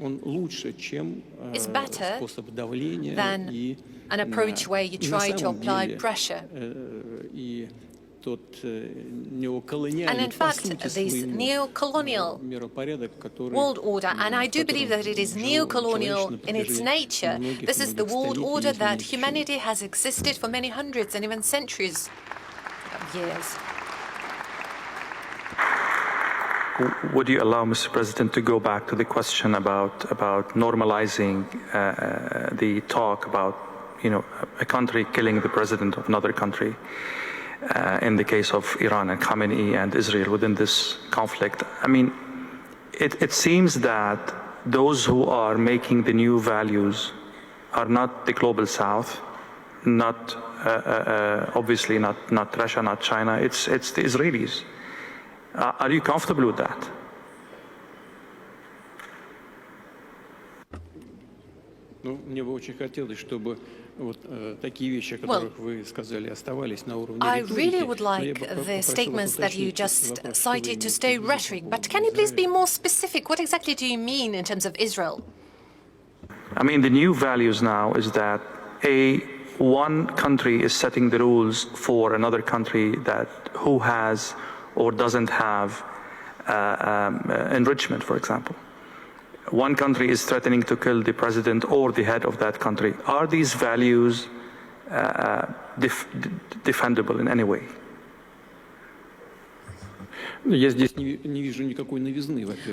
is better than an approach where you try to apply pressure. And in fact, this neo-colonial world order, and I do believe that it is neo-colonial in its nature, this is the world order that humanity has existed for many hundreds and even centuries of years. Would you allow, Mr. President, to go back to the question about normalizing the talk about, a country killing the president of another country, in the case of Iran and Khamenei and Israel within this conflict? I mean, it seems that those who are making the new values are not the global south, not obviously not Russia, not China, it's the Israelis. Are you comfortable with that? I really would like the statements that you just cited to stay rhetoric, but can you please be more specific? What exactly do you mean in terms of Israel? I mean, the new values now is that one country is setting the rules for another country who has or doesn't have enrichment, for example. One country is threatening to kill the president or the head of that country. Are these values defendable in any way?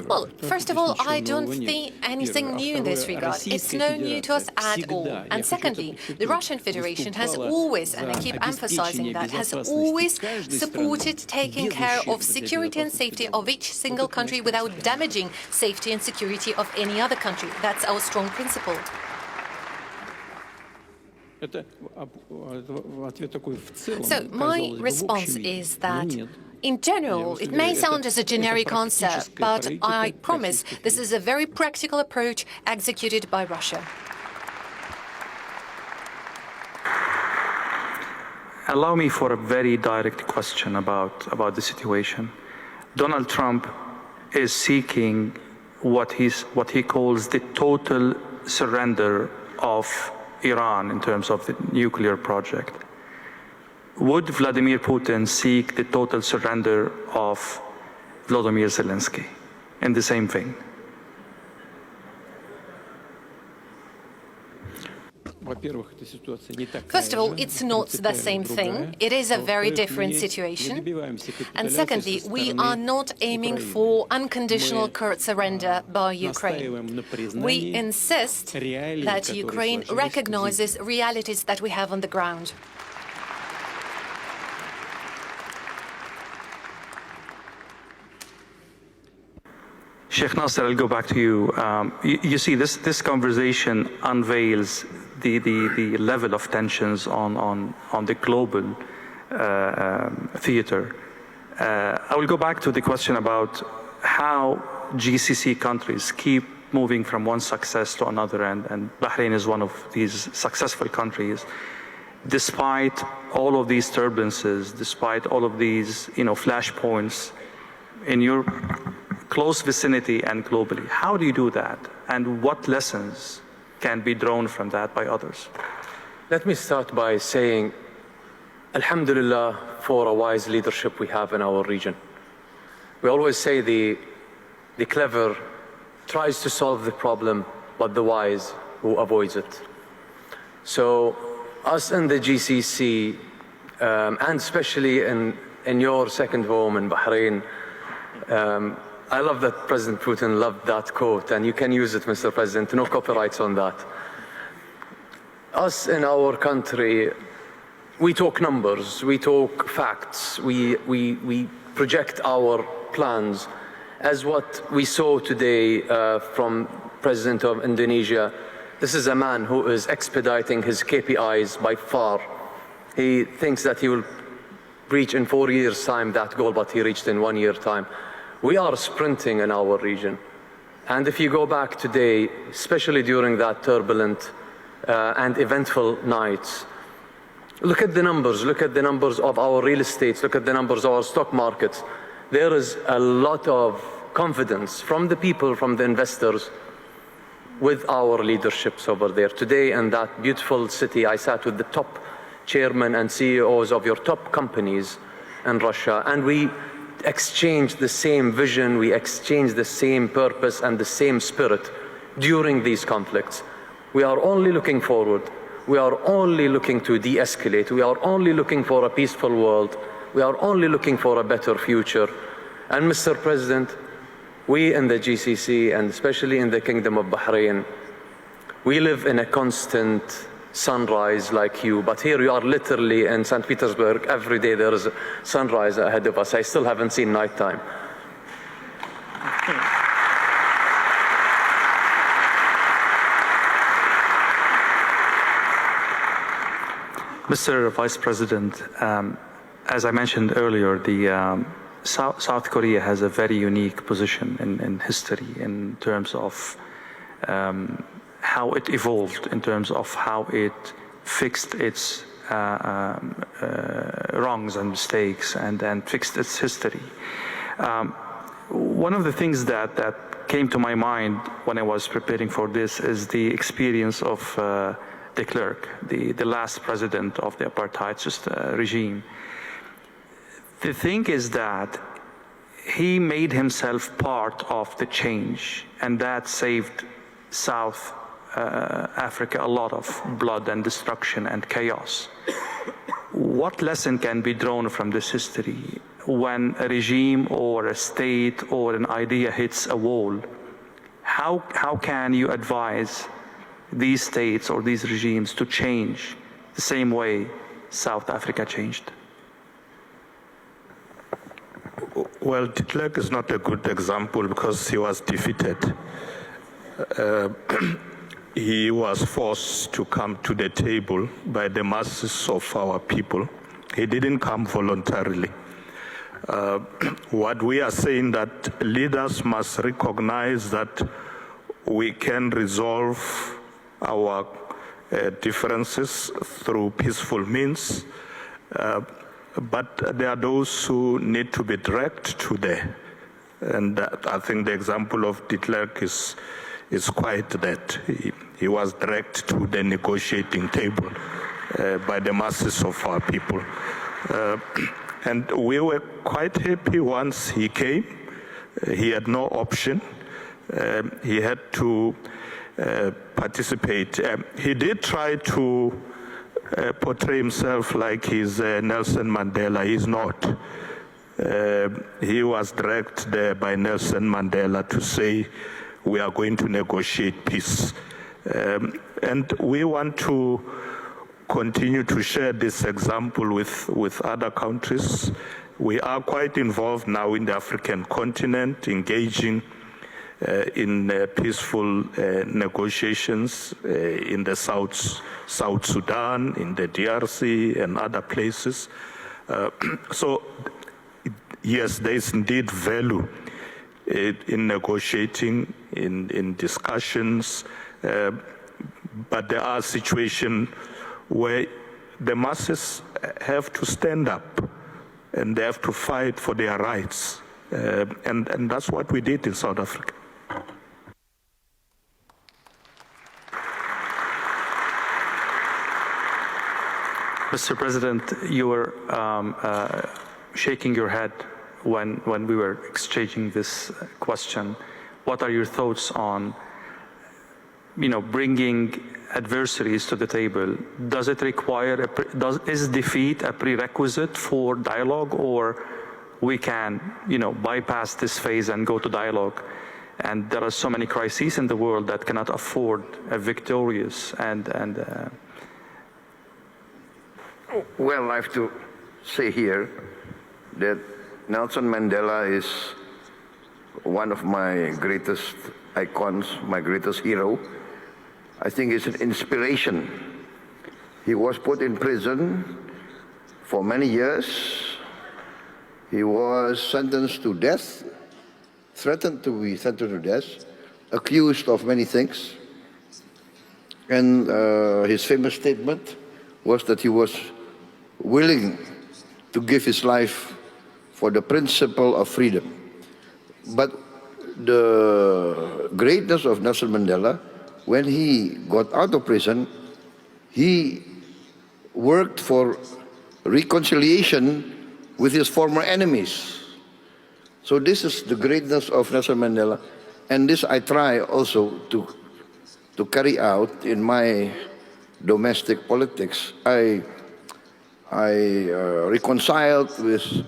Well, first of all, I don't see anything new in this regard. It's no new to us at all. And secondly, the Russian Federation has always, and I keep emphasizing that, has always supported taking care of security and safety of each single country without damaging safety and security of any other country. That's our strong principle. So my response is that in general, it may sound as a generic answer, but I promise this is a very practical approach executed by Russia. Allow me for a very direct question about the situation. Donald Trump is seeking what he calls the total surrender of Iran in terms of the nuclear project. Would Vladimir Putin seek the total surrender of Volodymyr Zelensky in the same vein? First of all, it's not the same thing. It is a very different situation. And secondly, we are not aiming for unconditional Kurd surrender by Ukraine. We insist that Ukraine recognizes realities that we have on the ground. Sheikh Nasser, I'll go back to you. You see, this conversation unveils the level of tensions on the global theater. I will go back to the question about how GCC countries keep moving from one success to another, and Bahrain is one of these successful countries. Despite all of these turbulences, despite all of these flashpoints in your close vicinity and globally, how do you do that? And what lessons can be drawn from that by others? Let me start by saying, Alhamdulillah, for a wise leadership we have in our region. We always say the clever tries to solve the problem, but the wise who avoids it. So us in the GCC, and especially in your second home in Bahrain, I love that President Putin loved that quote, and you can use it, Mr. President, no copyrights on that. Us in our country, we talk numbers, we talk facts, we project our plans. As what we saw today from President of Indonesia, this is a man who is expediting his KPIs by far. He thinks that he will reach in 4 years' time that goal, but he reached in 1 year time. We are sprinting in our region. And if you go back today, especially during that turbulent and eventful nights, look at the numbers of our real estate, look at the numbers of our stock markets. There is a lot of confidence from the people, from the investors, with our leaderships over there. Today in that beautiful city, I sat with the top chairmen and CEOs of your top companies in Russia, and we exchanged the same vision, we exchanged the same purpose and the same spirit during these conflicts. We are only looking forward. We are only looking to de-escalate. We are only looking for a peaceful world. We are only looking for a better future. And Mr. President, we in the GCC, and especially in the Kingdom of Bahrain, we live in a constant sunrise like you, but here you are literally in St. Petersburg. Every day there is a sunrise ahead of us. I still haven't seen nighttime. Mr. Vice President, as I mentioned earlier, the South Korea has a very unique position in history in terms of how it evolved, in terms of how it fixed its wrongs and mistakes and fixed its history. One of the things that came to my mind when I was preparing for this is the experience of de Klerk, the last president of the apartheid regime. The thing is that he made himself part of the change, and that saved South Africa a lot of blood and destruction and chaos. What lesson can be drawn from this history when a regime or a state or an idea hits a wall? How can you advise these states or these regimes to change the same way South Africa changed? Well, de Klerk is not a good example because he was defeated. He was forced to come to the table by the masses of our people. He didn't come voluntarily. What we are saying that leaders must recognize that we can resolve our differences through peaceful means, but there are those who need to be dragged to there. And I think the example of de Klerk is quite that. He was dragged to the negotiating table by the masses of our people. And we were quite happy once he came. He had no option. He had to participate. He did try to portray himself like he's Nelson Mandela. He's not. He was dragged there by Nelson Mandela to say, we are going to negotiate peace. And we want to continue to share this example with other countries. We are quite involved now in the African continent, engaging in peaceful negotiations in the South Sudan, in the DRC, and other places. So, yes, there is indeed value in negotiating, in discussions, but there are situations where the masses have to stand up and they have to fight for their rights. And that's what we did in South Africa. Mr. President, you were shaking your head when we were exchanging this question. What are your thoughts on, bringing adversaries to the table? Does it require, is defeat a prerequisite for dialogue, or we can, bypass this phase and go to dialogue? And there are so many crises in the world that cannot afford a victorious Well, I have to say here that Nelson Mandela is one of my greatest icons, my greatest hero. I think he's an inspiration. He was put in prison for many years. He was sentenced to death, threatened to be sentenced to death, accused of many things. And his famous statement was that he was willing to give his life for the principle of freedom. But the greatness of Nelson Mandela, when he got out of prison, he worked for reconciliation with his former enemies. So this is the greatness of Nelson Mandela, and this I try also to carry out in my domestic politics. I reconciled with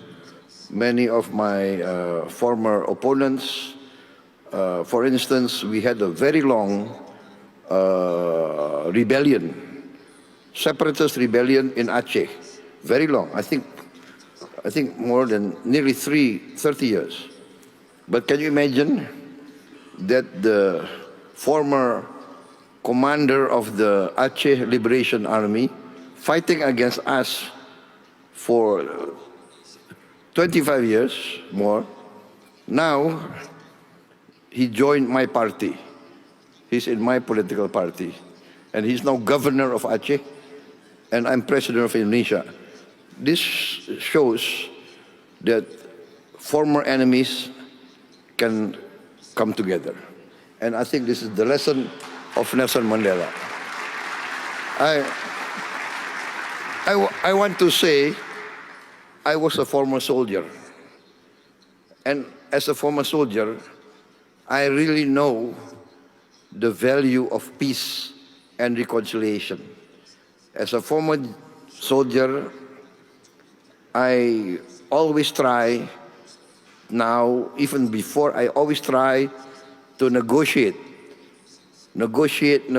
many of my former opponents. For instance, we had a very long rebellion, separatist rebellion in Aceh, very long. I think more than nearly 30 years. But can you imagine that the former commander of the Aceh Liberation Army fighting against us for 25 years more. Now, he joined my party. He's in my political party. And he's now governor of Aceh, and I'm president of Indonesia. This shows that former enemies can come together. And I think this is the lesson of Nelson Mandela. I want to say I was a former soldier. And as a former soldier, I really know the value of peace and reconciliation. As a former soldier, I always try, now, even before, I always try to negotiate. Negotiate.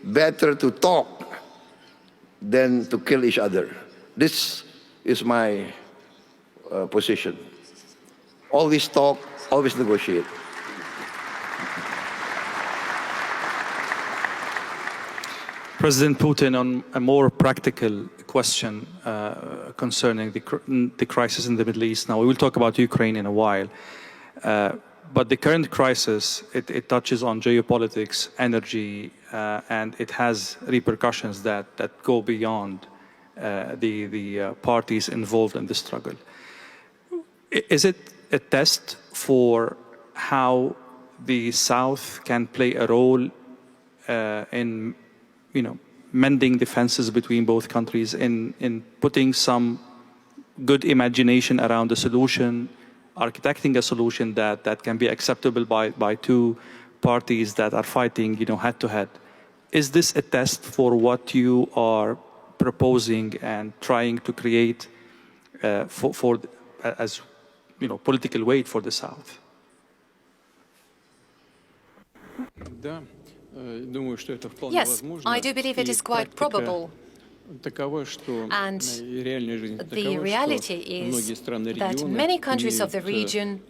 Better to talk than to kill each other. This is my position. Always talk, always negotiate. President Putin, on a more practical question concerning the crisis in the Middle East. Now, we will talk about Ukraine in a while. But the current crisis, it touches on geopolitics, energy, and it has repercussions that go beyond the parties involved in the struggle. Is it a test for how the South can play a role in, mending the fences between both countries, in putting some good imagination around the solution, architecting a solution that can be acceptable by two parties that are fighting, head to head? Is this a test for what you are proposing and trying to create as political weight for the South? Yes, I do believe it is quite probable. And the reality is that many countries of the region,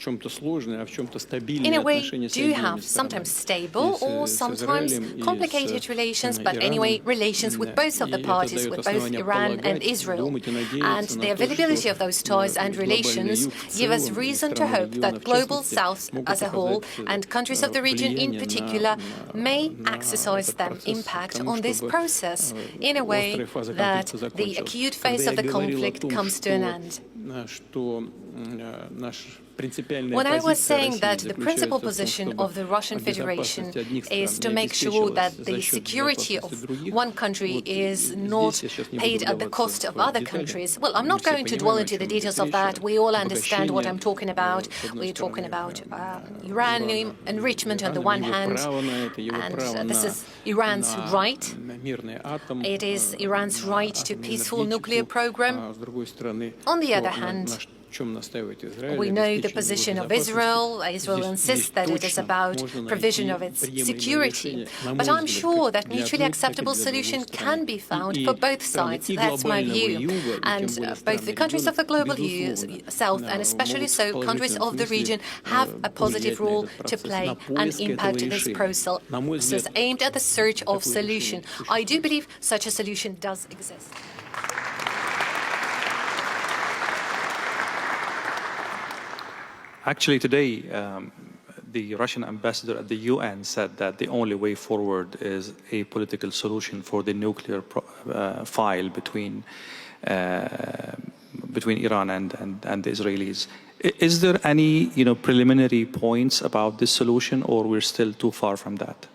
in a way, do have sometimes stable or sometimes complicated relations, but anyway, relations with both of the parties, with both Iran and Israel. And the availability of those ties and relations give us reason to hope that global South as a whole, and countries of the region in particular, may exercise their impact on this process in a way that the acute phase of the conflict comes to an end. When I was saying that the principal position of the Russian Federation is to make sure that the security of one country is not paid at the cost of other countries, well, I'm not going to dwell into the details of that. We all understand what I'm talking about. We're talking about uranium enrichment on the one hand, and this is Iran's right. It is Iran's right to peaceful nuclear program. On the other hand, we know the position of Israel. Israel insists that it is about provision of its security. But I'm sure that mutually acceptable solution can be found for both sides. That's my view. And both the countries of the global South, and especially so countries of the region, have a positive role to play and impact this process aimed at the search of solution. I do believe such a solution does exist. Actually, today, the Russian ambassador at the UN said that the only way forward is a political solution for the nuclear file between Iran and the Israelis. Is there any preliminary points about this solution, or we're still too far from that?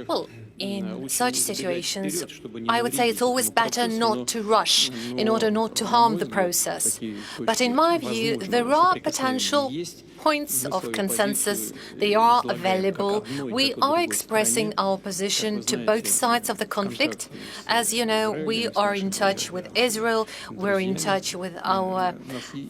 Well, in such situations, I would say it's always better not to rush in order not to harm the process. But in my view, there are potential points of consensus. They are available. We are expressing our position to both sides of the conflict. As you know, we are in touch with Israel. We're in touch with our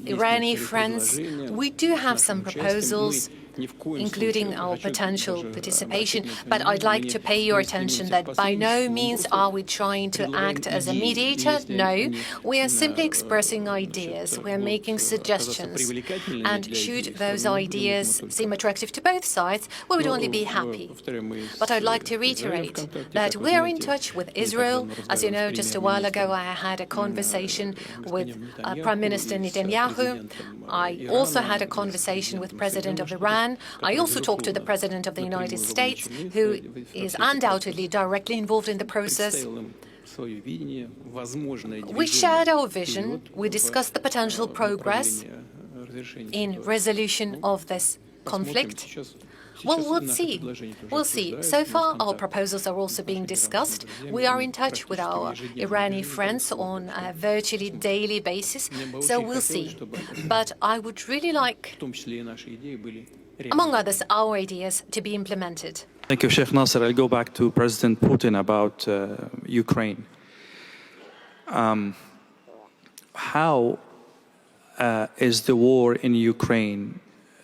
Iranian friends. We do have some proposals including our potential participation. But I'd like to pay your attention that by no means are we trying to act as a mediator. No, we are simply expressing ideas. We are making suggestions. And should those ideas seem attractive to both sides, we would only be happy. But I'd like to reiterate that we are in touch with Israel. As you know, just a while ago I had a conversation with Prime Minister Netanyahu. I also had a conversation with President of Iran. I also talked to the President of the United States, who is undoubtedly directly involved in the process. We shared our vision. We discussed the potential progress in resolution of this conflict. Well, we'll see. We'll see. So far, our proposals are also being discussed. We are in touch with our Iranian friends on a virtually daily basis, so we'll see. But I would really like, among others, our ideas to be implemented. Thank you, Sheikh Nasser. I'll go back to President Putin about Ukraine. How is the war in Ukraine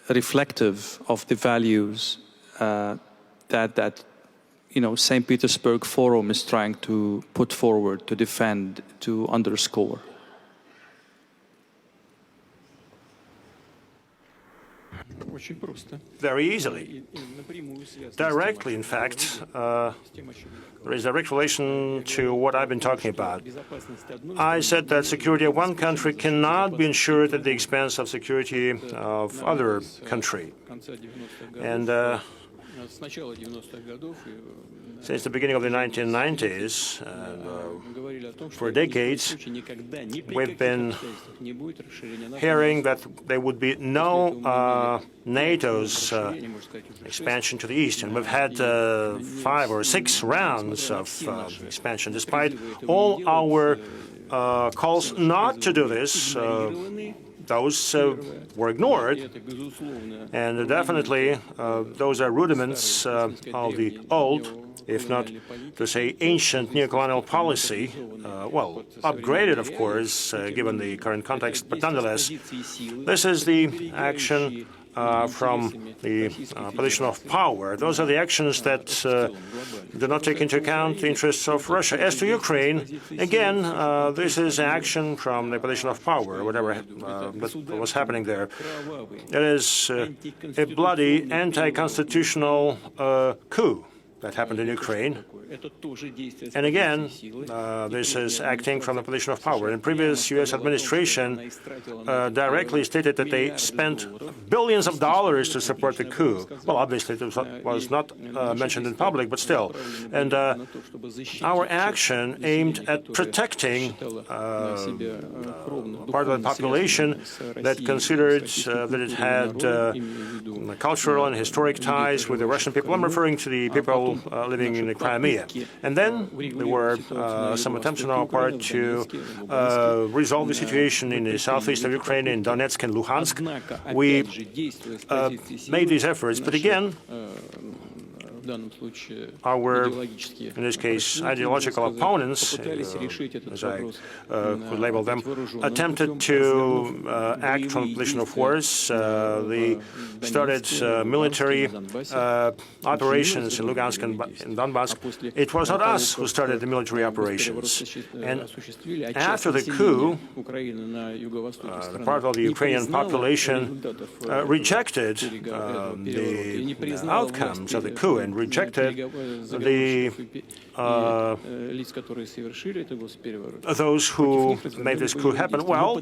reflective of the values that St. Petersburg Forum is trying to put forward, to defend, to underscore? Very easily. Directly, in fact, there is a direct relation to what I've been talking about. I said that security of one country cannot be ensured at the expense of security of other country. And since the beginning of the 1990s, for decades, we've been hearing that there would be no NATO's expansion to the east. And we've had 5 or 6 rounds of expansion. Despite all our calls not to do this, those were ignored, and definitely those are rudiments of the old, if not to say ancient, neocolonial policy, well, upgraded, of course, given the current context, but nonetheless, this is the action from the position of power. Those are the actions that do not take into account the interests of Russia. As to Ukraine, again, this is action from the position of power, whatever was happening there. It is a bloody anti-constitutional coup that happened in Ukraine. And again, this is acting from the position of power. In previous U.S. administration directly stated that they spent billions of dollars to support the coup. Well, obviously, it was not mentioned in public, but still. And our action aimed at protecting part of the population that considered that it had cultural and historic ties with the Russian people. I'm referring to the people living in the Crimea. And then there were some attempts on our part to resolve the situation in the southeast of Ukraine, in Donetsk and Luhansk. We made these efforts, but again, our, in this case, ideological opponents, as I could label them, attempted to act from a position of force. They started military operations in Lugansk and Donbass. It was not us who started the military operations. And after the coup, the part of the Ukrainian population rejected the outcomes of the coup and rejected those who made this coup happen. Well,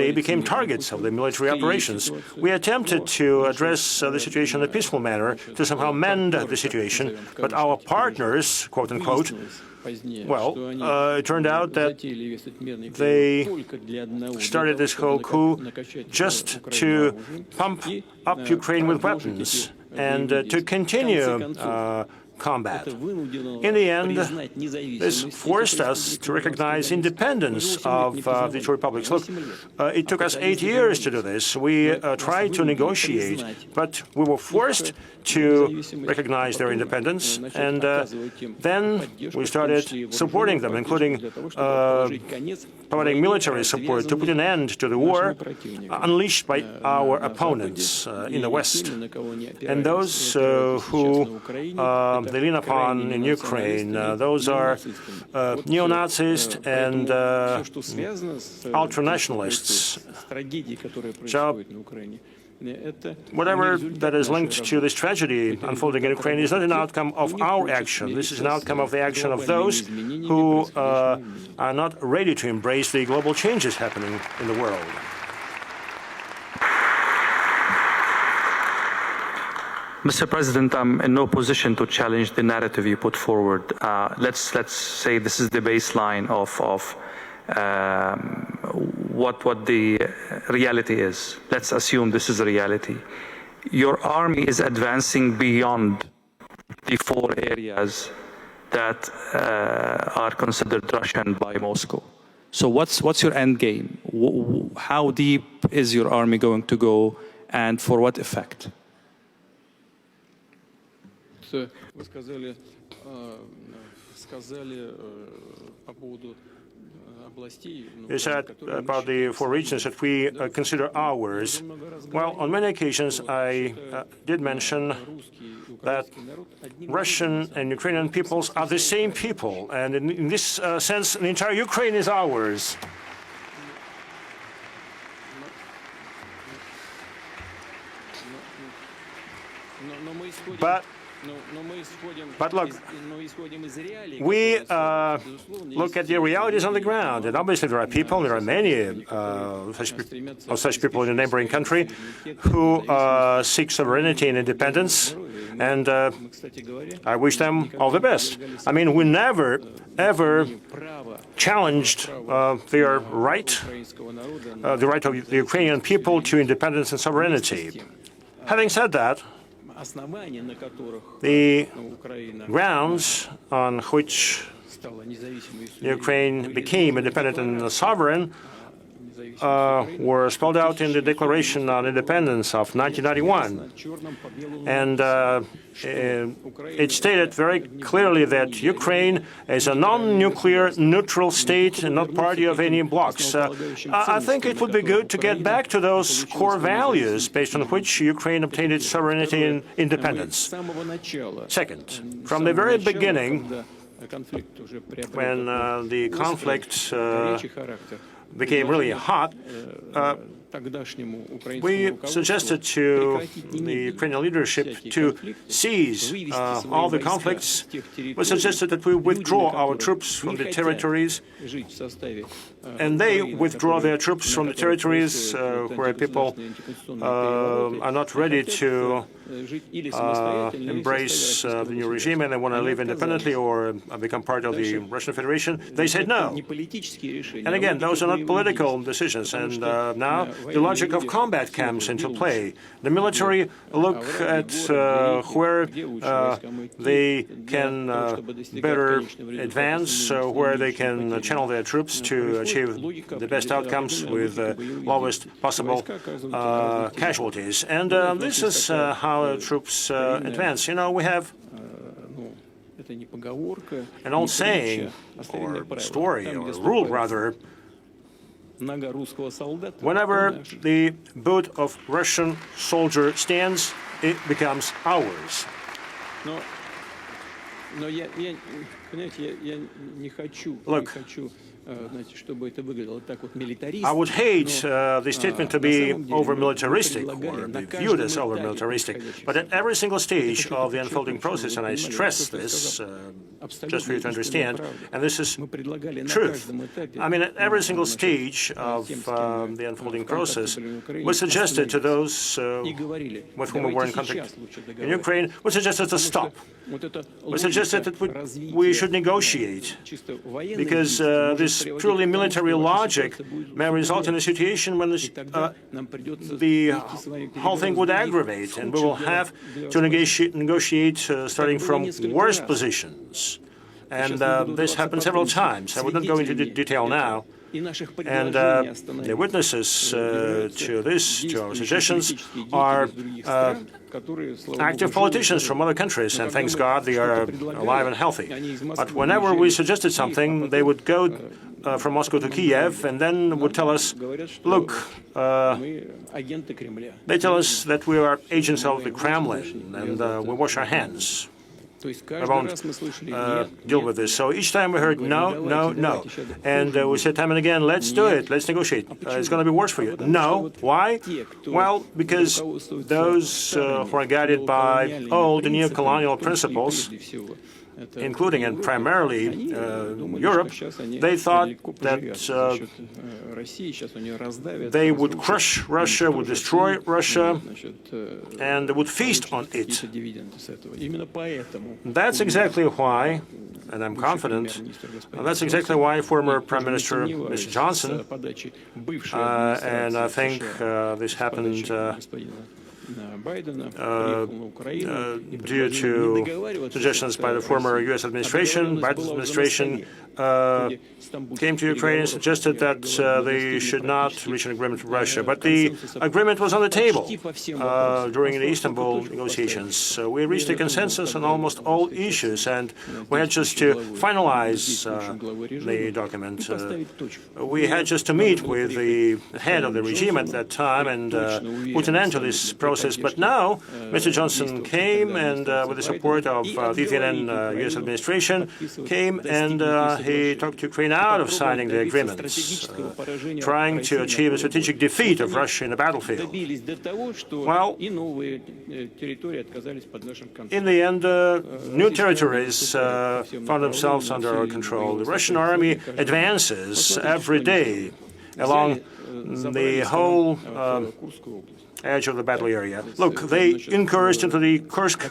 they became targets of the military operations. We attempted to address the situation in a peaceful manner, to somehow mend the situation, but our partners, quote unquote, well, it turned out that they started this whole coup just to pump up Ukraine with weapons and to continue combat. In the end, this forced us to recognize independence of the two republics. Look, it took us 8 years to do this. We tried to negotiate, but we were forced to recognize their independence, and then we started supporting them, including providing military support to put an end to the war unleashed by our opponents in the West. And those who they lean upon in Ukraine, those are neo-Nazis and ultra-nationalists. So whatever that is linked to this tragedy unfolding in Ukraine is not an outcome of our action. This is an outcome of the action of those who are not ready to embrace the global changes happening in the world. Mr. President, I'm in no position to challenge the narrative you put forward. Let's say this is the baseline of what the reality is. Let's assume this is the reality. Your army is advancing beyond the 4 areas that are considered Russian by Moscow. So what's your end game? How deep is your army going to go, and for what effect? Вы сказали по поводу областей. You said about the 4 regions that we consider ours. Well, on many occasions I did mention that Russian and Ukrainian peoples are the same people, and in this sense, the entire Ukraine is ours. But look, we look at the realities on the ground, and obviously there are people, there are many such people in the neighboring country who seek sovereignty and independence, and I wish them all the best. I mean, we never, ever challenged their right, the right of the Ukrainian people to independence and sovereignty. Having said that, the grounds on which Ukraine became independent and sovereign were spelled out in the Declaration on Independence of 1991. And it stated very clearly that Ukraine is a non-nuclear neutral state and not party of any blocs. I think it would be good to get back to those core values based on which Ukraine obtained its sovereignty and independence. Second, from the very beginning, when the conflict became really hot, we suggested to the Ukrainian leadership to cease all the conflicts. We suggested that we withdraw our troops from the territories, and they withdraw their troops from the territories where people are not ready to embrace the new regime and they want to live independently or become part of the Russian Federation. They said no. And again, those are not political decisions. And now the logic of combat comes into play. The military look at where they can better advance, where they can channel their troops to achieve the best outcomes with lowest possible casualties. And this is how troops advance. You know, we have an old saying, or story, or rule rather. Whenever the boot of Russian soldier stands, it becomes ours. Look, I would hate the statement to be over-militaristic or be viewed as over-militaristic, but at every single stage of the unfolding process, and I stress this just for you to understand, and this is truth. I mean, at every single stage of the unfolding process, we suggested to those with whom we were in contact in Ukraine, we suggested to stop. We suggested that we should negotiate, because this purely military logic may result in a situation when the whole thing would aggravate, and we will have to negotiate starting from worse positions. And this happened several times. I would not go into detail now. And the witnesses to this, to our suggestions, are active politicians from other countries, and thanks God they are alive and healthy. But whenever we suggested something, they would go from Moscow to Kiev and then would tell us, look, they tell us that we are agents of the Kremlin, and we wash our hands. I won't deal with this. So each time we heard no, no, no. And we said time and again, let's do it, let's negotiate. It's going to be worse for you. No. Why? Well, because those who are guided by old neo-colonial principles, including and primarily Europe, they thought that they would crush Russia, would destroy Russia, and would feast on it. That's exactly why, and I'm confident, that's exactly why former Prime Minister Mr. Johnson, and I think this happened due to suggestions by the former U.S. administration, Biden's administration came to Ukraine and suggested that they should not reach an agreement with Russia. But the agreement was on the table during the Istanbul negotiations. So we reached a consensus on almost all issues, and we had just to finalize the document. We had just to meet with the head of the regime at that time and put an end to this process. But now, Mr. Johnson came and, with the support of the then U.S. administration, came and he talked Ukraine out of signing the agreements, trying to achieve a strategic defeat of Russia in the battlefield. Well, in the end, new territories found themselves under our control. The Russian army advances every day along the whole edge of the battle area. Look, they encouraged into the Kursk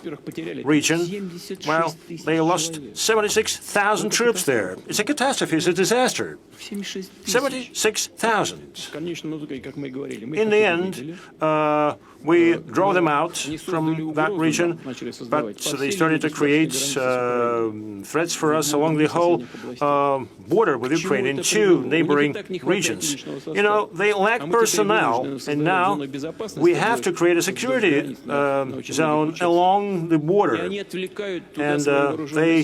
region. Well, they lost 76,000 troops there. It's a catastrophe, it's a disaster. 76,000. In the end, we drove them out from that region, but they started to create threats for us along the whole border with Ukraine in two neighboring regions. You know, they lack personnel, and now we have to create a security zone along the border. And they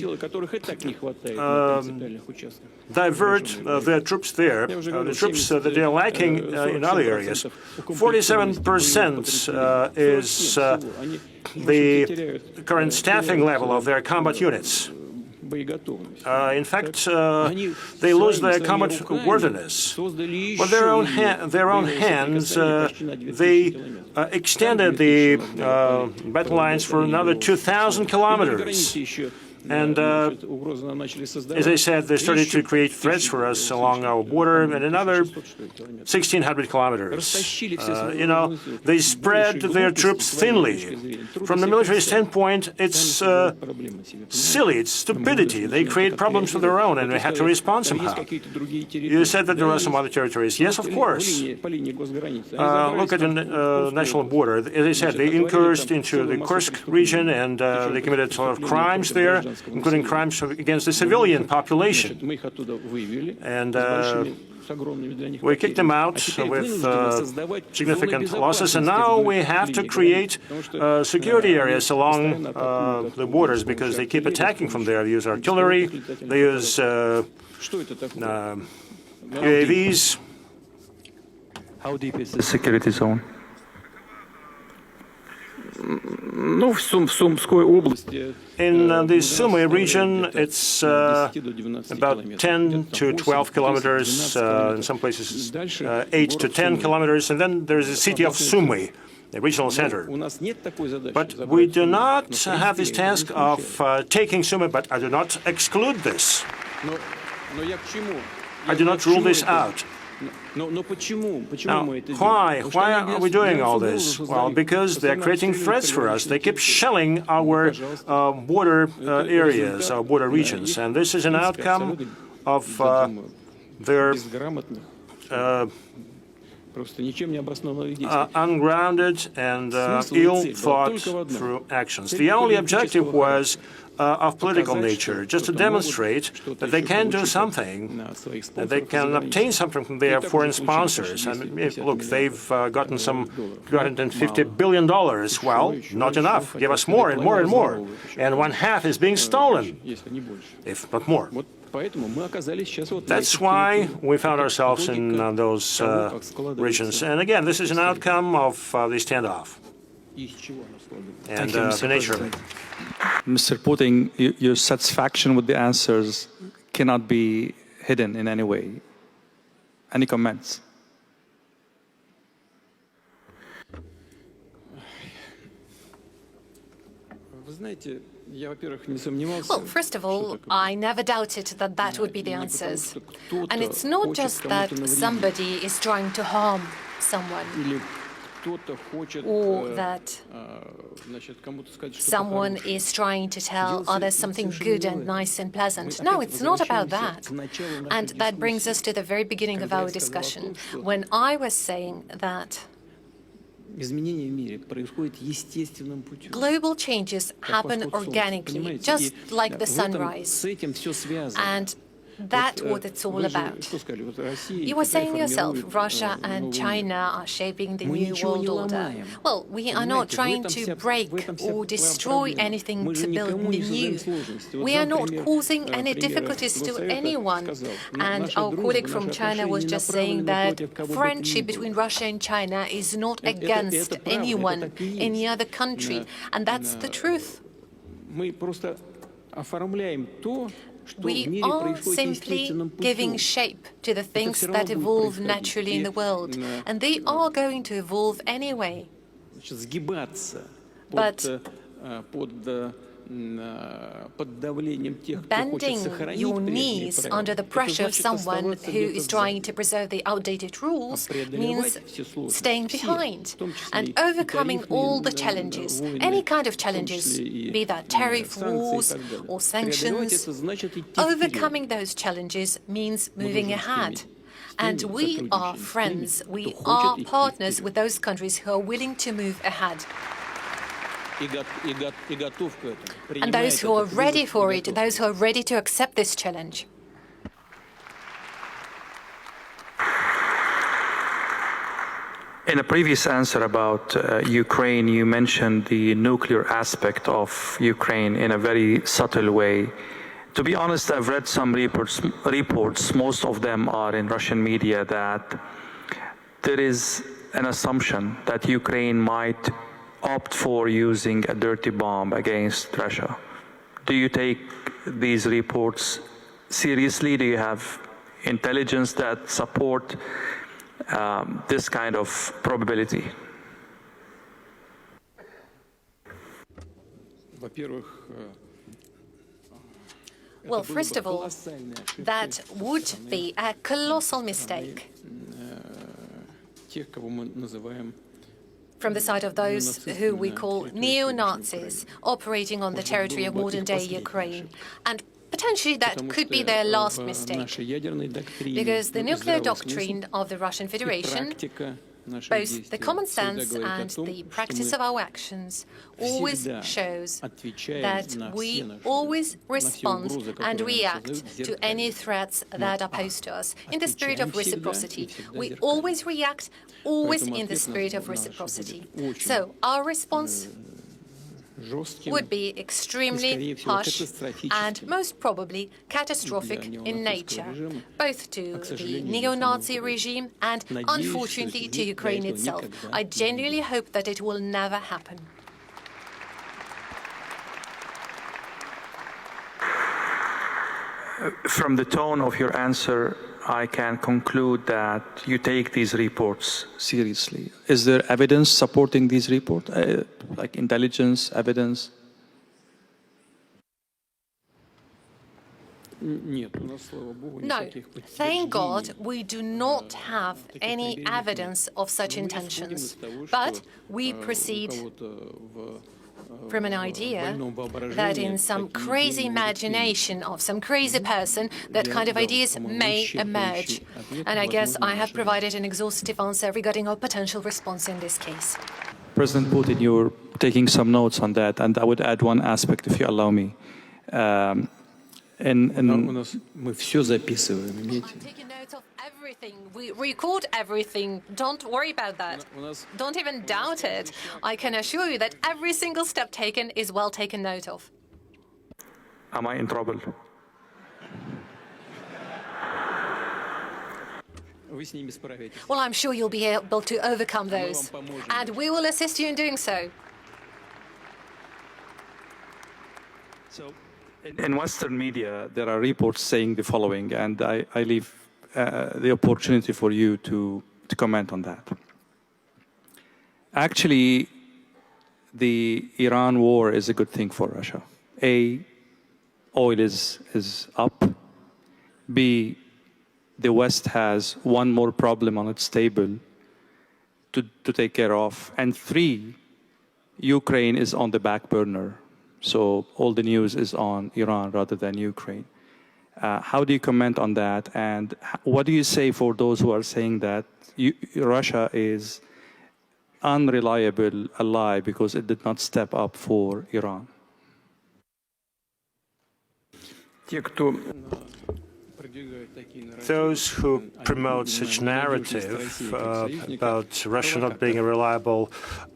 divert their troops there, the troops that they are lacking in other areas. 47% is the current staffing level of their combat units. In fact, they lose their combat worthiness. With their own hands, they extended the battle lines for another 2,000 kilometers. And as I said, they started to create threats for us along our border and another 1,600 kilometers. You know, they spread their troops thinly. From the military standpoint, it's silly, it's stupidity. They create problems of their own, and we have to respond somehow. You said that there are some other territories. Yes, of course. Look at the national border. As I said, they encouraged into the Kursk region, and they committed a lot of crimes there, including crimes against the civilian population. And we kicked them out with significant losses, and now we have to create security areas along the borders because they keep attacking from there. They use artillery, they use UAVs. How deep is the security zone? In the Sumy region, it's about 10 to 12 kilometers, in some places 8 to 10 kilometers, and then there's the city of Sumy, the regional center. But we do not have this task of taking Sumy, but I do not exclude this. I do not rule this out. Now, why are we doing all this? Well, because they're creating threats for us. They keep shelling our border areas, our border regions, and this is an outcome of their ungrounded and ill-thought-through actions. The only objective was of political nature, just to demonstrate that they can do something, that they can obtain something from their foreign sponsors. And look, they've gotten some $250 billion. Well, not enough. Give us more and more and more. And one half is being stolen, if not more. That's why we found ourselves in those regions. And again, this is an outcome of the standoff and the nature of it. Mr. Putin, your satisfaction with the answers cannot be hidden in any way. Any comments? Well, first of all, I never doubted that that would be the answers. And it's not just that somebody is trying to harm someone, or that someone is trying to tell others something good and nice and pleasant. No, it's not about that. And that brings us to the very beginning of our discussion, when I was saying that global changes happen organically, just like the sunrise. And that's what it's all about. You were saying yourself, Russia and China are shaping the new world order. Well, we are not trying to break or destroy anything to build new. We are not causing any difficulties to anyone. And our colleague from China was just saying that friendship between Russia and China is not against anyone, any other country. And that's the truth. We are simply giving shape to the things that evolve naturally in the world, and they are going to evolve anyway. But bending your knees under the pressure of someone who is trying to preserve the outdated rules means staying behind and overcoming all the challenges, any kind of challenges, be that tariff wars or sanctions. Overcoming those challenges means moving ahead. And we are friends, we are partners with those countries who are willing to move ahead. And those who are ready for it, those who are ready to accept this challenge. In a previous answer about Ukraine, you mentioned the nuclear aspect of Ukraine in a very subtle way. To be honest, I've read some reports, most of them are in Russian media, that there is an assumption that Ukraine might opt for using a dirty bomb against Russia. Do you take these reports seriously? Do you have intelligence that support this kind of probability? Well, first of all, that would be a colossal mistake from the side of those who we call neo-Nazis operating on the territory of modern-day Ukraine. And potentially that could be their last mistake, because the nuclear doctrine of the Russian Federation, both the common sense and the practice of our actions, always shows that we always respond and react to any threats that are posed to us in the spirit of reciprocity. We always react, always in the spirit of reciprocity. So our response would be extremely harsh and most probably catastrophic in nature, both to the neo-Nazi regime and, unfortunately, to Ukraine itself. I genuinely hope that it will never happen. From the tone of your answer, I can conclude that you take these reports seriously. Is there evidence supporting these reports, like intelligence, evidence? No, thank God we do not have any evidence of such intentions, but we proceed from an idea that in some crazy imagination of some crazy person, that kind of ideas may emerge. And I guess I have provided an exhaustive answer regarding our potential response in this case. President Putin, you're taking some notes on that, and I would add one aspect, if you allow me. Мы все записываем, I'm taking notes of everything. We record everything. Don't worry about that. Don't even doubt it. I can assure you that every single step taken is well taken note of. Am I in trouble? Well, I'm sure you'll be able to overcome those, and we will assist you in doing so. In Western media, there are reports saying the following, and I leave the opportunity for you to comment on that. Actually, the Iran war is a good thing for Russia. A, oil is up. B, the West has one more problem on its table to take care of. And 3, Ukraine is on the back burner. So all the news is on Iran rather than Ukraine. How do you comment on that? And what do you say for those who are saying that Russia is unreliable ally because it did not step up for Iran? Those who promote such narrative about Russia not being a reliable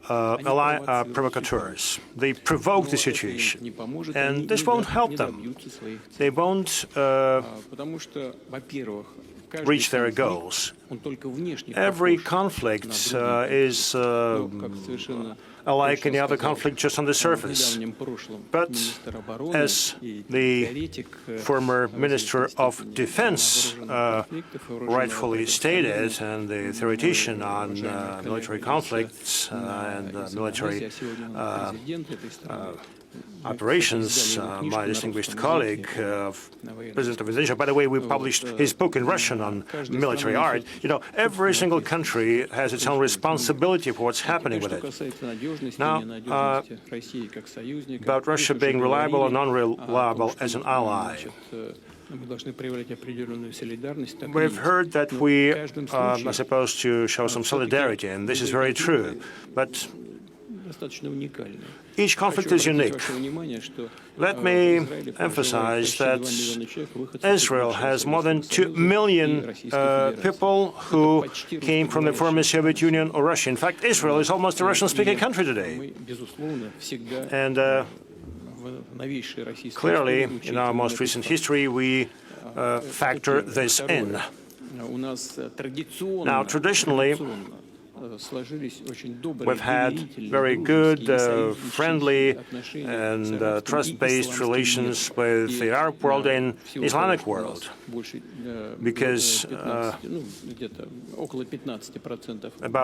ally are provocateurs. They provoke the situation, and this won't help them. They won't reach their goals. Every conflict is like any other conflict just on the surface. But as the former Minister of Defense rightfully stated, and the theoretician on military conflicts and military operations, my distinguished colleague, President of Indonesia. By the way, we published his book in Russian on military art. You know, every single country has its own responsibility for what's happening with it. Now, about Russia being reliable or non-reliable as an ally. We've heard that we are supposed to show some solidarity, and this is very true. But each conflict is unique. Let me emphasize that Israel has more than 2 million people who came from the former Soviet Union or Russia. In fact, Israel is almost a Russian-speaking country today. And clearly, in our most recent history, we factor this in. Now, traditionally, we've had very good, friendly and trust-based relations with the Arab world and Islamic world, because about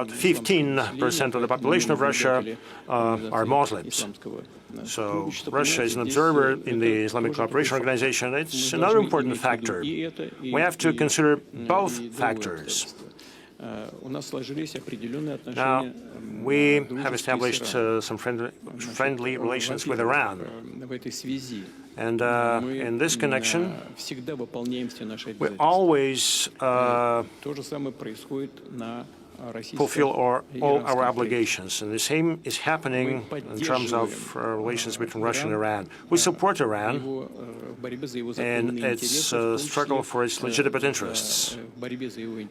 15% of the population of Russia are Muslims. So Russia is an observer in the Islamic Cooperation Organization. It's another important factor. We have to consider both factors. Now, we have established some friendly relations with Iran. And in this connection, we always fulfill all our obligations. And the same is happening in terms of relations between Russia and Iran. We support Iran in its struggle for its legitimate interests,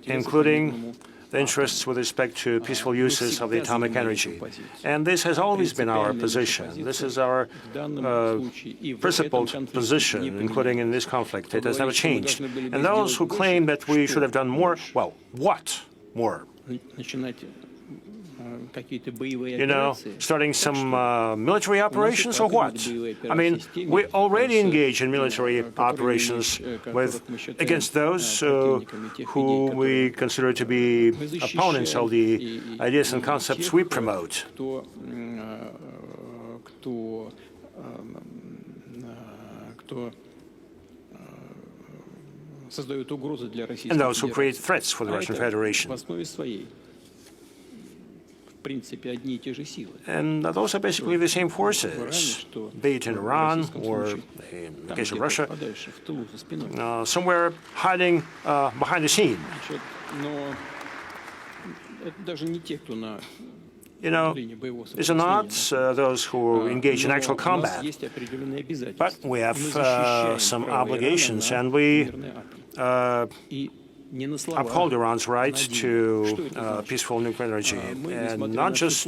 including the interests with respect to peaceful uses of the atomic energy. And this has always been our position. This is our principled position, including in this conflict. It has never changed. And those who claim that we should have done more, well, what more? You know, starting some military operations or what? I mean, we already engage in military operations against those who we consider to be opponents of the ideas and concepts we promote. and those who create threats for the Russian Federation. And those are basically the same forces, be it in Iran or in the case of Russia, somewhere hiding behind the scene. You know, these are not those who engage in actual combat, but we have some obligations, and we uphold Iran's right to peaceful nuclear energy, and not just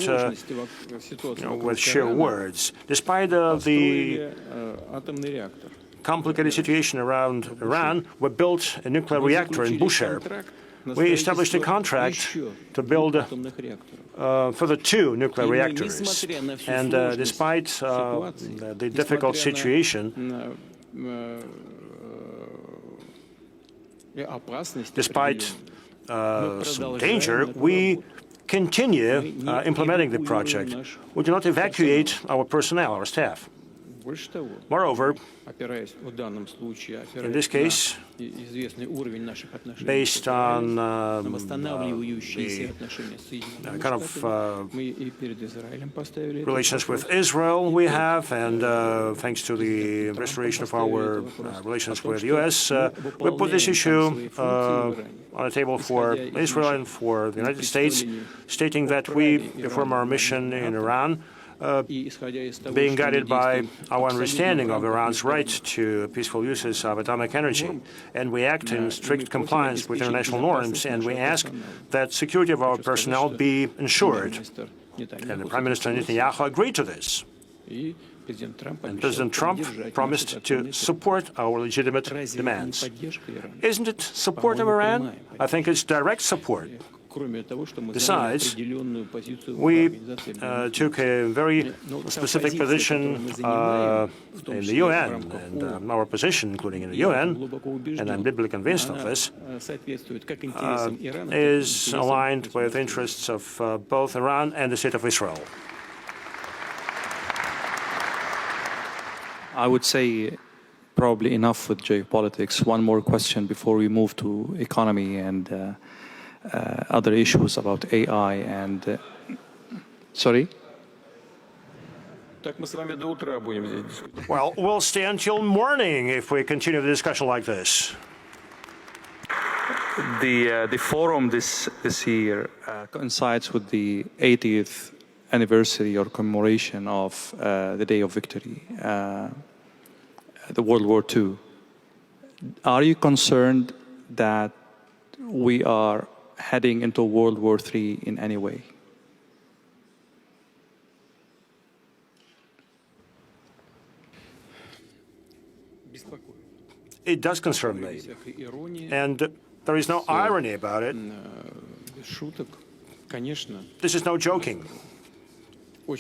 with sheer words. Despite the complicated situation around Iran, we built a nuclear reactor in Bushehr. We established a contract to build further 2 nuclear reactors. And despite the difficult situation, despite some danger, we continue implementing the project. We do not evacuate our personnel, our staff. Moreover, in this case, based on the kind of relations with Israel we have, and thanks to the restoration of our relations with the U.S., we put this issue on the table for Israel and for the United States, stating that we perform our mission in Iran being guided by our understanding of Iran's right to peaceful uses of atomic energy. And we act in strict compliance with international norms, and we ask that security of our personnel be ensured. And the Prime Minister Netanyahu agreed to this. And President Trump promised to support our legitimate demands. Isn't it support of Iran? I think it's direct support. Besides, we took a very specific position in the UN, and our position, including in the UN, and I'm deeply convinced of this, is aligned with the interests of both Iran and the State of Israel. I would say probably enough with geopolitics. One more question before we move to economy and other issues about AI and... Sorry? Well, we'll stay until morning if we continue the discussion like this. The forum this year coincides with the 80th anniversary or commemoration of the Day of Victory, the World War II. Are you concerned that we are heading into World War III in any way? It does concern me, and there is no irony about it. This is no joking. A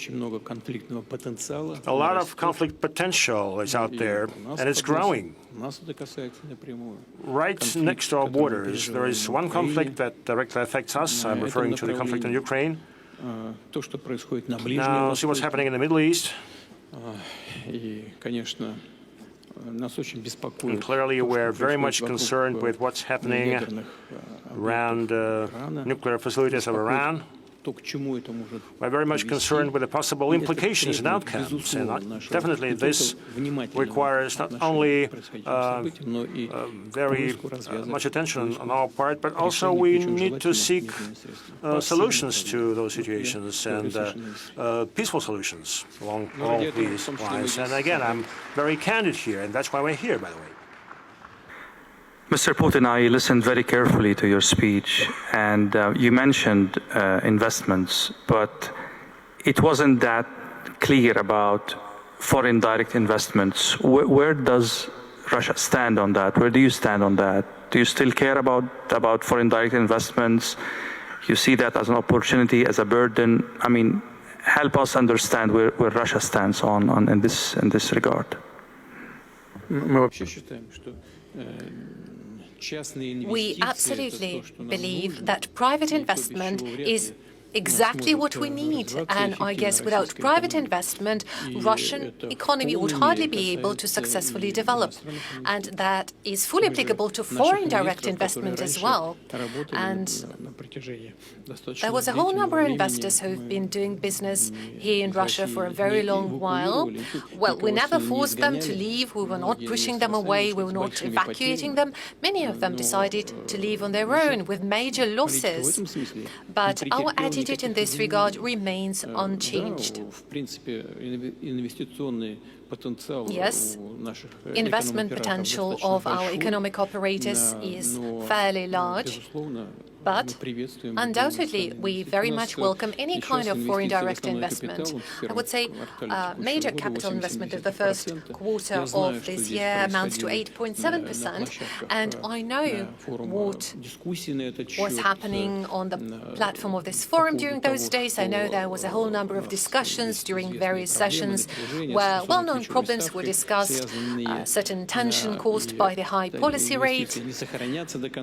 lot of conflict potential is out there, and it's growing. Right next to our borders, there is one conflict that directly affects us. I'm referring to the conflict in Ukraine. Now, see what's happening in the Middle East. And clearly, we're very much concerned with what's happening around nuclear facilities of Iran. We're very much concerned with the possible implications and outcomes, and definitely this requires not only very much attention on our part, but also we need to seek solutions to those situations and peaceful solutions along all these lines. And again, I'm very candid here, and that's why we're here, by the way. Mr. Putin, I listened very carefully to your speech, and you mentioned investments, but it wasn't that clear about foreign direct investments. Where does Russia stand on that? Where do you stand on that? Do you still care about foreign direct investments? You see that as an opportunity, as a burden? I mean, help us understand where Russia stands in this regard. We absolutely believe that private investment is exactly what we need. And I guess without private investment, Russian economy would hardly be able to successfully develop. And that is fully applicable to foreign direct investment as well. And there was a whole number of investors who've been doing business here in Russia for a very long while. Well, we never forced them to leave. We were not pushing them away. We were not evacuating them. Many of them decided to leave on their own with major losses. But our attitude in this regard remains unchanged. Yes, investment potential of our economic operators is fairly large. But undoubtedly, we very much welcome any kind of foreign direct investment. I would say major capital investment of the first quarter of this year amounts to 8.7%. And I know what was happening on the platform of this forum during those days. I know there was a whole number of discussions during various sessions where well-known problems were discussed, certain tension caused by the high policy rate,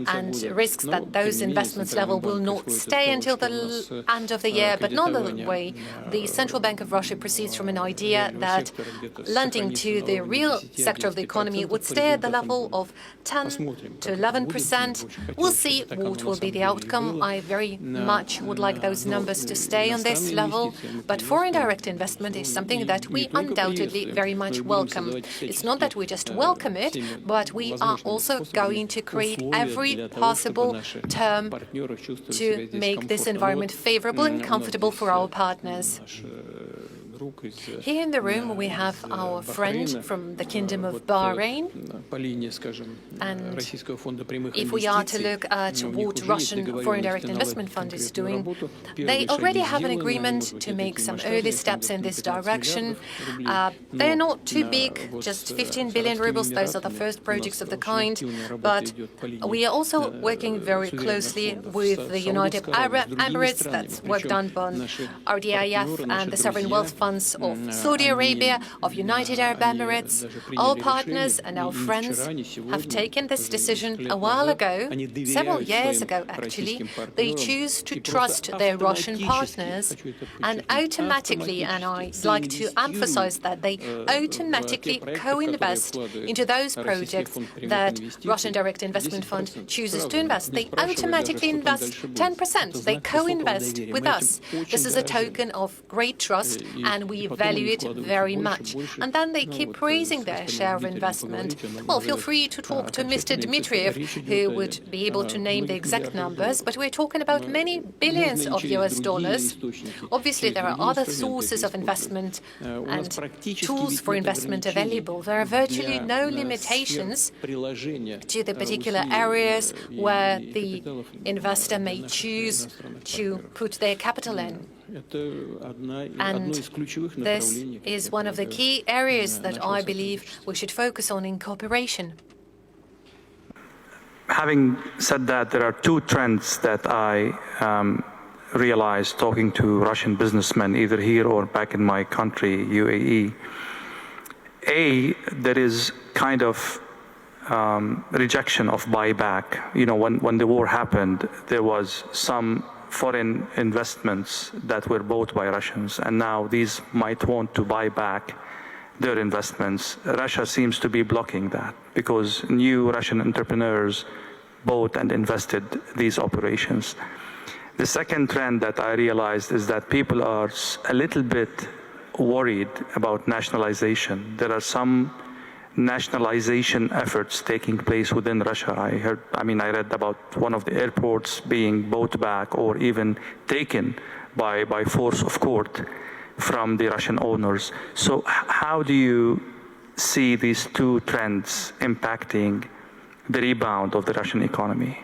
and risks that those investment level will not stay until the end of the year. But none of the way, the Central Bank of Russia proceeds from an idea that lending to the real sector of the economy would stay at the level of 10 to 11%. We'll see what will be the outcome. I very much would like those numbers to stay on this level. But foreign direct investment is something that we undoubtedly very much welcome. It's not that we just welcome it, but we are also going to create every possible term to make this environment favorable and comfortable for our partners. Here in the room, we have our friend from the Kingdom of Bahrain. And if we are to look at what Russian Foreign Direct Investment Fund is doing, they already have an agreement to make some early steps in this direction. They're not too big, just 15 billion rubles. Those are the first projects of the kind. But we are also working very closely with the United Arab Emirates. That's work done by RDIF and the Sovereign Wealth Funds of Saudi Arabia, of United Arab Emirates. Our partners and our friends have taken this decision a while ago, several years ago actually. They choose to trust their Russian partners, and automatically, and I'd like to emphasize that, they automatically co-invest into those projects that Russian Direct Investment Fund chooses to invest. They automatically invest 10%. They co-invest with us. This is a token of great trust, and we value it very much. And then they keep raising their share of investment. Well, feel free to talk to Mr. Dmitriev, who would be able to name the exact numbers, but we're talking about many billions of US dollars. Obviously, there are other sources of investment and tools for investment available. There are virtually no limitations to the particular areas where the investor may choose to put their capital in. And this is one of the key areas that I believe we should focus on in cooperation. Having said that, there are two trends that I realized talking to Russian businessmen, either here or back in my country, UAE. There is kind of rejection of buyback. You know, when the war happened, there was some foreign investments that were bought by Russians, and now these might want to buy back their investments. Russia seems to be blocking that because new Russian entrepreneurs bought and invested these operations. The second trend that I realized is that people are a little bit worried about nationalization. There are some nationalization efforts taking place within Russia. I read about one of the airports being bought back or even taken by force of court from the Russian owners. So how do you see these two trends impacting the rebound of the Russian economy?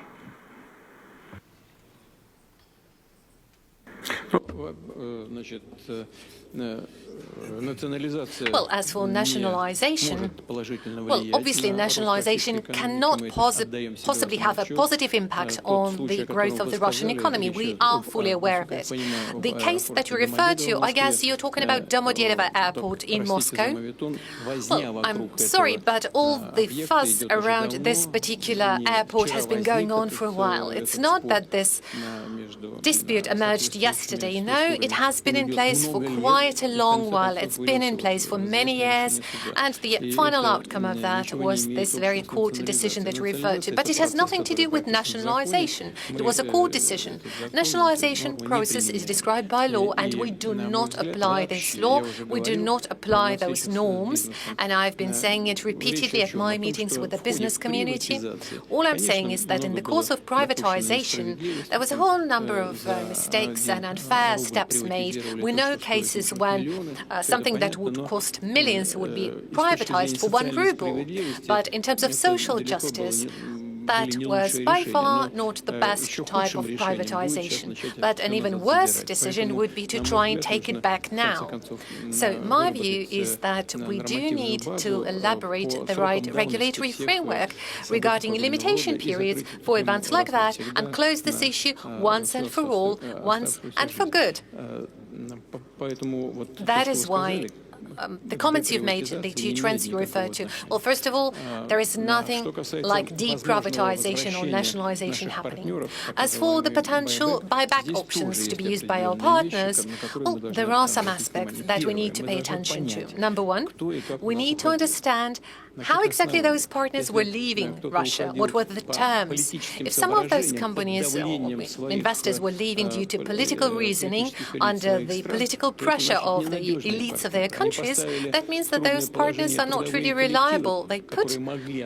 Well, as for nationalization, well, obviously nationalization cannot possibly have a positive impact on the growth of the Russian economy. We are fully aware of it. The case that you referred to, I guess you're talking about Domodedovo Airport in Moscow. Well, I'm sorry, but all the fuss around this particular airport has been going on for a while. It's not that this dispute emerged yesterday. No, it has been in place for quite a long while. It's been in place for many years, and the final outcome of that was this very court decision that you referred to. But it has nothing to do with nationalization. It was a court decision. Nationalization process is described by law, and we do not apply this law. We do not apply those norms, and I've been saying it repeatedly at my meetings with the business community. All I'm saying is that in the course of privatization, there was a whole number of mistakes and unfair steps made. We know cases when something that would cost millions would be privatized for 1 ruble. But in terms of social justice, that was by far not the best type of privatization. But an even worse decision would be to try and take it back now. So my view is that we do need to elaborate the right regulatory framework regarding limitation periods for events like that and close this issue once and for all, once and for good. That is why the comments you've made, the 2 trends you referred to. Well, first of all, there is nothing like deep privatization or nationalization happening. As for the potential buyback options to be used by our partners, well, there are some aspects that we need to pay attention to. Number 1, we need to understand how exactly those partners were leaving Russia. What were the terms? If some of those companies or investors were leaving due to political reasoning under the political pressure of the elites of their countries, that means that those partners are not really reliable. They put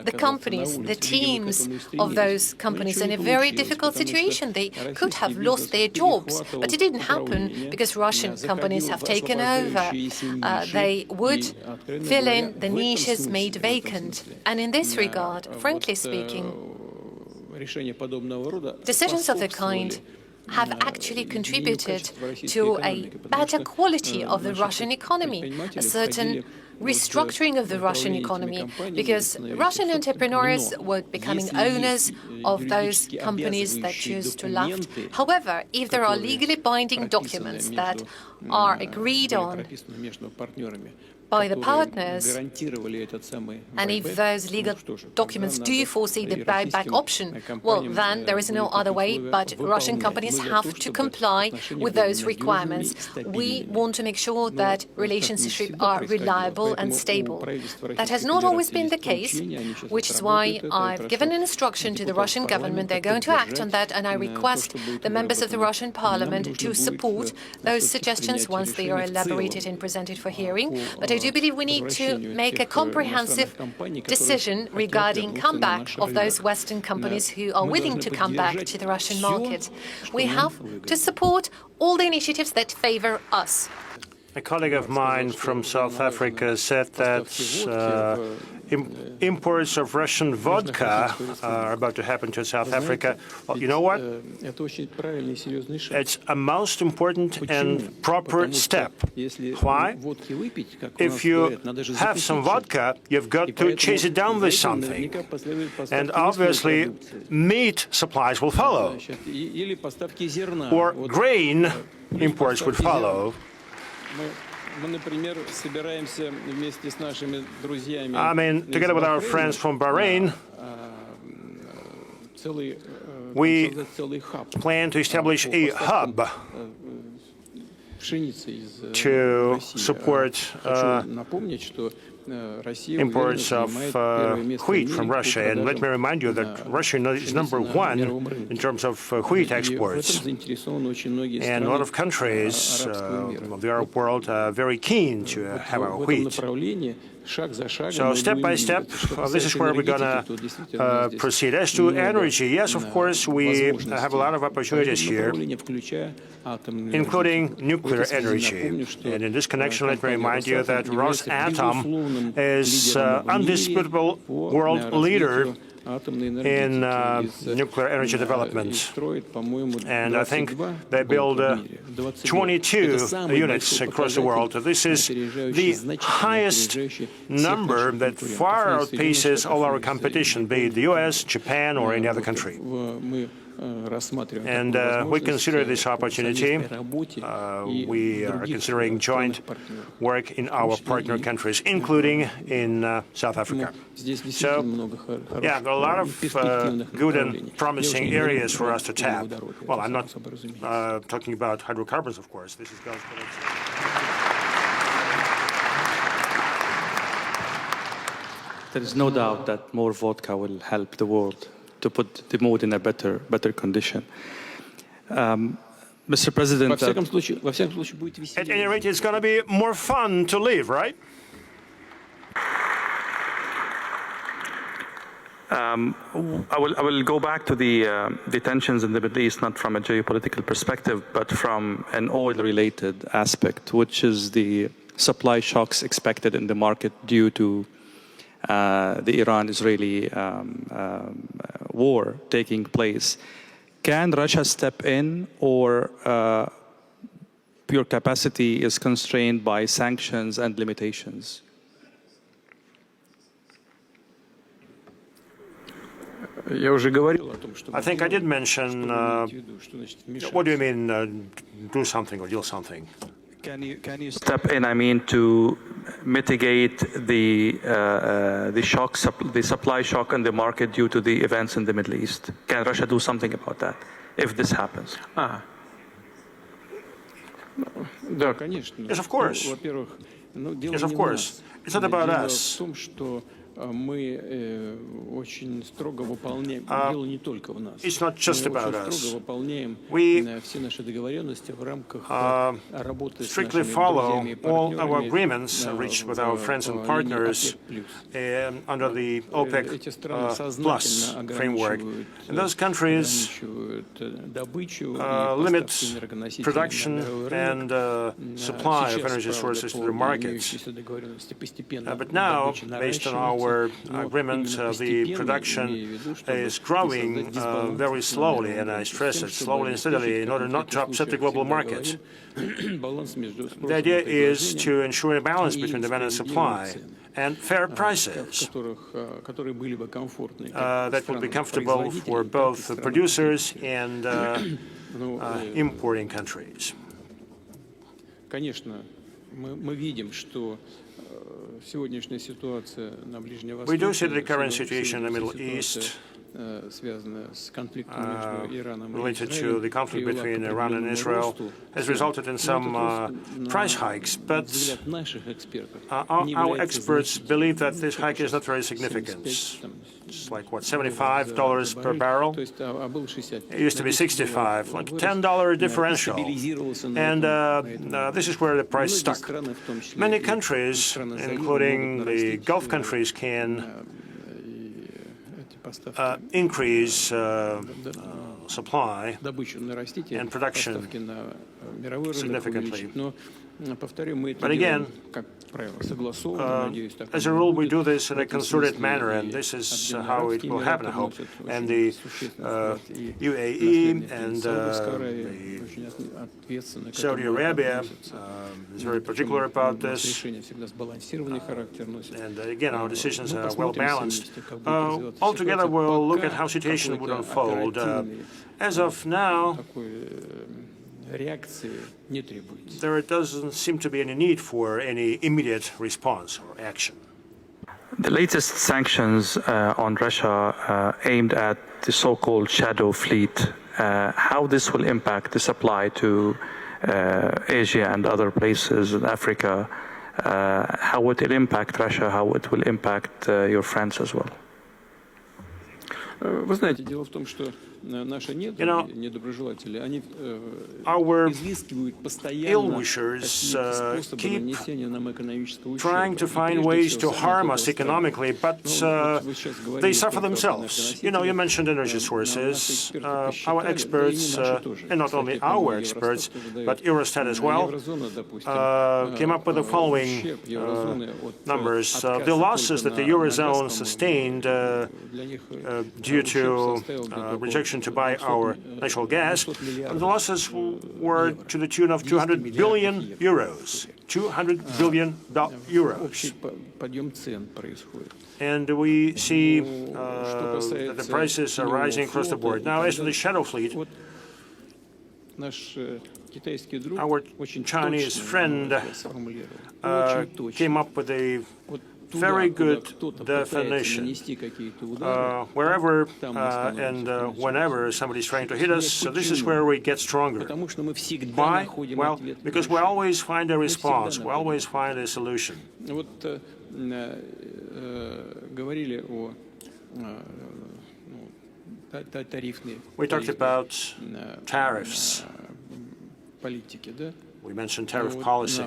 the companies, the teams of those companies in a very difficult situation. They could have lost their jobs, but it didn't happen because Russian companies have taken over. They would fill in the niches made vacant. And in this regard, frankly speaking, decisions of the kind have actually contributed to a better quality of the Russian economy, a certain restructuring of the Russian economy, because Russian entrepreneurs were becoming owners of those companies that choose to left. However, if there are legally binding documents that are agreed on by the partners, and if those legal documents do foresee the buyback option, well, then there is no other way but Russian companies have to comply with those requirements. We want to make sure that relationships are reliable and stable. That has not always been the case, which is why I've given an instruction to the Russian government. They're going to act on that, and I request the members of the Russian parliament to support those suggestions once they are elaborated and presented for hearing. But I do believe we need to make a comprehensive decision regarding comeback of those Western companies who are willing to come back to the Russian market. We have to support all the initiatives that favor us. A colleague of mine from South Africa said that imports of Russian vodka are about to happen to South Africa. Well, you know what? It's a most important and proper step. Why? If you have some vodka, you've got to chase it down with something. And obviously, meat supplies will follow. Or grain imports would follow. I mean, together with our friends from Bahrain, we plan to establish a hub to support imports of wheat from Russia. And let me remind you that Russia is #1 in terms of wheat exports. And a lot of countries of the Arab world are very keen to have our wheat. So step by step, this is where we're going to proceed. As to energy, yes, of course, we have a lot of opportunities here, including nuclear energy. And in this connection, let me remind you that Rosatom is undisputable world leader in nuclear energy development. And I think they build 22 units across the world. This is the highest number that far outpaces all our competition, be it the US, Japan, or any other country. And we consider this opportunity. We are considering joint work in our partner countries, including in South Africa. So, yeah, there are a lot of good and promising areas for us to tap. Well, I'm not talking about hydrocarbons, of course. This is God's There is no doubt that more vodka will help the world to put the mood in a better condition. Mr. President, at any rate, it's going to be more fun to live, right? I will go back to the tensions in the Middle East, not from a geopolitical perspective, but from an oil-related aspect, which is the supply shocks expected in the market due to the Iran-Israeli war taking place. Can Russia step in, or pure capacity is constrained by sanctions and limitations? I think I did mention, what do you mean, do something or deal something? Can you step in, I mean, to mitigate the supply shock in the market due to the events in the Middle East? Can Russia do something about that, if this happens? Yes, of course. Yes, of course. It's not about us. It's not just about us. We strictly follow all our agreements reached with our friends and partners under the OPEC plus framework. And those countries limit production and supply of energy sources to their markets. But now, based on our agreement, the production is growing very slowly, and I stress it, slowly and steadily, in order not to upset the global market. The idea is to ensure a balance between demand and supply and fair prices that will be comfortable for both producers and importing countries. We do see the current situation in the Middle East related to the conflict between Iran and Israel has resulted in some price hikes, but our experts believe that this hike is not very significant. It's like, what, $75 per barrel? It used to be $65, like $10 differential. And this is where the price stuck. Many countries, including the Gulf countries, can increase supply and production significantly. But again, as a rule, we do this in a concerted manner, and this is how it will happen, I hope. And the UAE and Saudi Arabia is very particular about this. And again, our decisions are well balanced. Altogether, we'll look at how situation would unfold. As of now, there doesn't seem to be any need for any immediate response or action. The latest sanctions on Russia aimed at the so-called shadow fleet, how this will impact the supply to Asia and other places in Africa, how it will impact Russia, how it will impact your friends as well. Вы знаете, дело в том, что наши недоброжелатели, они изыскивают постоянно какие-то способы нанесения нам экономического ущерба. Trying to find ways to harm us economically, but they suffer themselves. You know, you mentioned energy sources. Our experts, and not only our experts, but Eurostat as well, came up with the following numbers. The losses that the Eurozone sustained due to rejection to buy our natural gas, the losses were to the tune of 200 billion euros. 200 billion euros. And we see that the prices are rising across the board. Now, as for the shadow fleet, our Chinese friend came up with a very good definition. Wherever and whenever somebody's trying to hit us, so this is where we get stronger. Why? Well, because we always find a response, we always find a solution. We talked about tariffs. We mentioned tariff policy.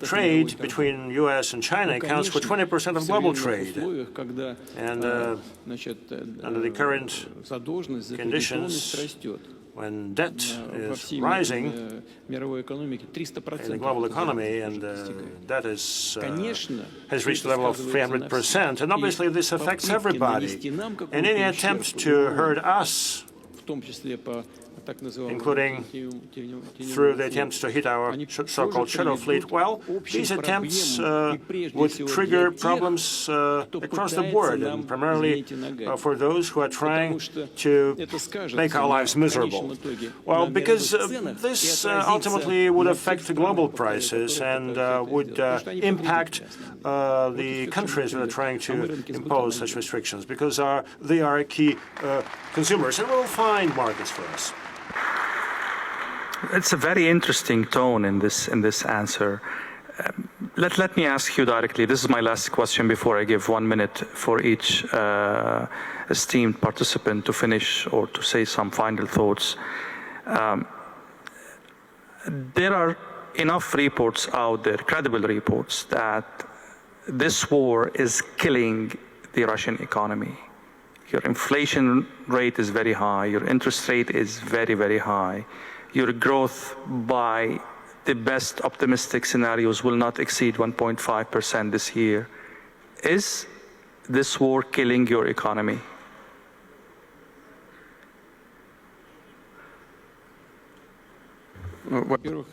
Trade between U.S. and China accounts for 20% of global trade. And under the current conditions, when debt is rising in the global economy, and that has reached the level of 300%, and obviously this affects everybody. And any attempt to hurt us, including through the attempts to hit our so-called shadow fleet, well, these attempts would trigger problems across the board, and primarily for those who are trying to make our lives miserable. Well, because this ultimately would affect the global prices and would impact the countries that are trying to impose such restrictions, because they are key consumers, and will find markets for us. It's a very interesting tone in this answer. Let me ask you directly. This is my last question before I give 1 minute for each esteemed participant to finish or to say some final thoughts. There are enough reports out there, credible reports, that this war is killing the Russian economy. Your inflation rate is very high. Your interest rate is very, very high. Your growth, by the best optimistic scenarios, will not exceed 1.5% this year. Is this war killing your economy? Во-первых,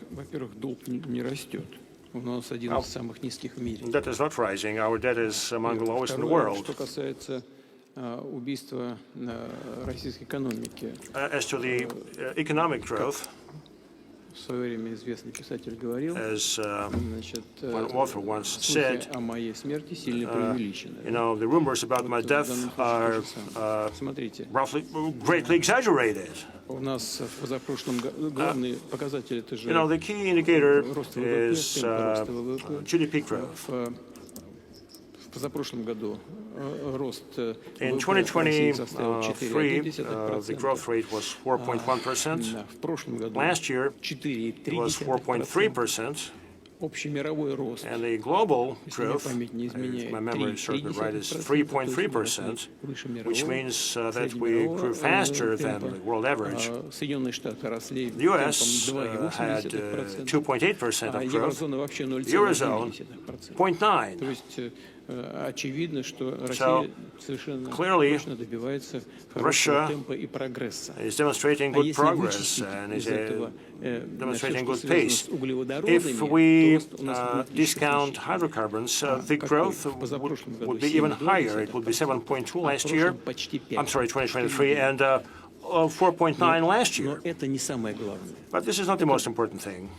долг не растет. У нас один из самых низких в мире. Debt is not rising. Our debt is among the lowest in the world. Что касается убийства российской экономики. As to the economic growth, в свое время известный писатель говорил, as one author once said, о моей смерти сильно преувеличены. You know, the rumors about my death are greatly exaggerated. У нас в позапрошлом главный показатель это же. You know, the key indicator is GDP growth. В позапрошлом году рост in 2023, the growth rate was 4.1%. Last year, it was 4.3%. And the global growth, if my memory serves me right, is 3.3%, which means that we grew faster than the world average. The U.S. had 2.8% of growth, the Eurozone 0.9%. So clearly, Russia is demonstrating good progress and is demonstrating good pace. If we discount hydrocarbons, the growth would be even higher. It would be 7.2 last year. I'm sorry, 2023, and 4.9 last year. But this is not the most important thing.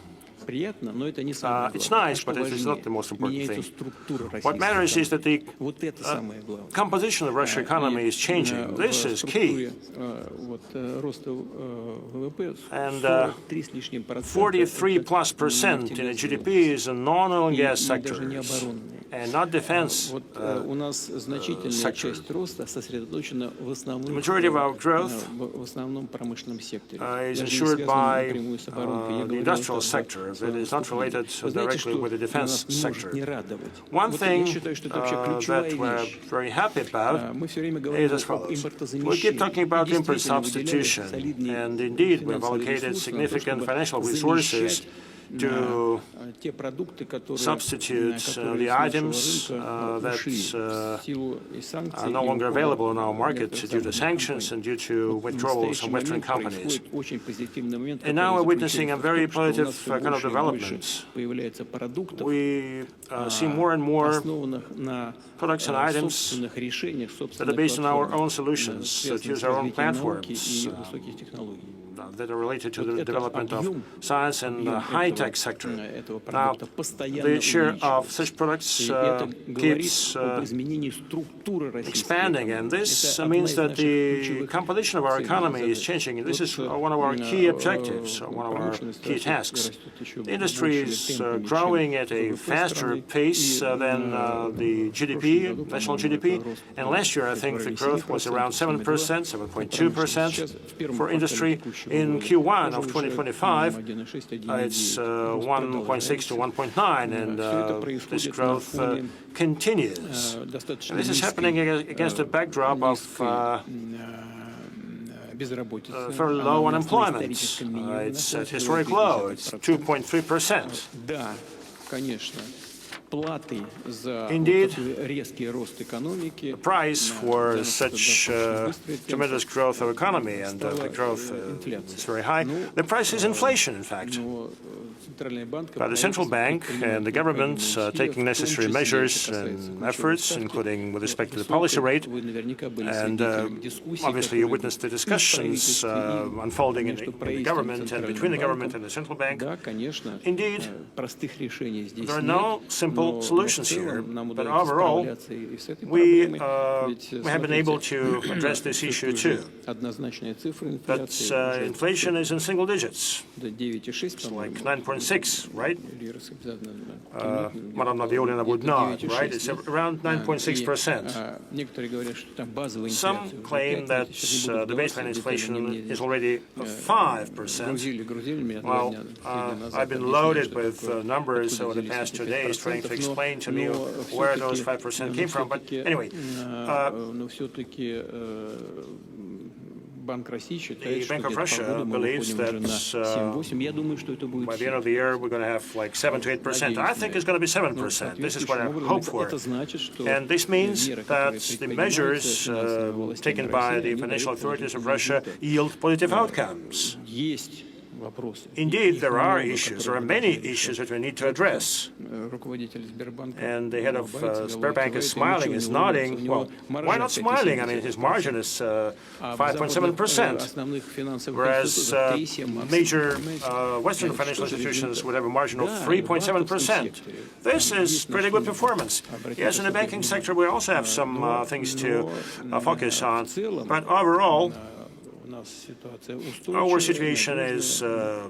It's nice, but it is not the most important thing. What matters is that the composition of the Russian economy is changing. This is key. And 43+% in the GDP is in non-oil and gas sectors. and not defense sector. The majority of our growth is ensured by the industrial sector. It is not related directly with the defense sector. One thing that we're very happy about is as follows. We keep talking about import substitution, and indeed we've allocated significant financial resources to substitute the items that are no longer available in our market due to sanctions and due to withdrawals from Western companies. And now we're witnessing a very positive kind of developments. We see more and more products and items that are based on our own solutions, that use our own platforms, that are related to the development of science and the high-tech sector. Now, the share of such products keeps expanding, and this means that the composition of our economy is changing, and this is one of our key objectives, one of our key tasks. The industry is growing at a faster pace than the GDP, national GDP, and last year I think the growth was around 7%, 7.2% for industry. In Q1 of 2025, it's 1.6 to 1.9, and this growth continues. And this is happening against a backdrop of very low unemployment. It's at historic low. It's 2.3%. Indeed, the price for such tremendous growth of economy and the growth is very high. The price is inflation, in fact. But the central bank and the government taking necessary measures and efforts, including with respect to the policy rate, and obviously you witnessed the discussions unfolding in the government and between the government and the central bank. Indeed, there are no simple solutions here, but overall, we have been able to address this issue too. But inflation is in single digits. It's like 9.6, right? Madam Nabiulina would nod, right? It's around 9.6%. Some claim that the baseline inflation is already 5%. Well, I've been loaded with numbers over the past 2 days trying to explain to me where those 5% came from. But anyway, the Bank of Russia believes that by the end of the year we're going to have like 7 to 8%. I think it's going to be 7%. This is what I hope for. And this means that the measures taken by the financial authorities of Russia yield positive outcomes. Indeed, there are issues. There are many issues that we need to address. And the head of Sberbank is smiling, is nodding. Well, why not smiling? I mean, his margin is 5.7%, whereas major Western financial institutions would have a margin of 3.7%. This is pretty good performance. Yes, in the banking sector, we also have some things to focus on. But overall, our situation is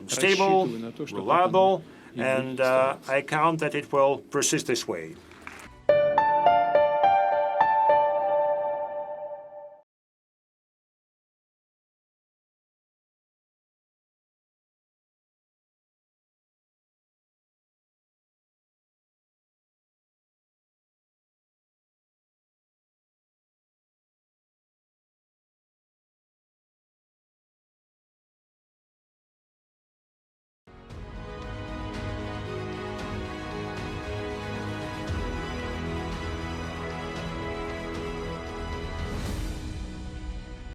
stable, reliable, and I count that it will persist this way.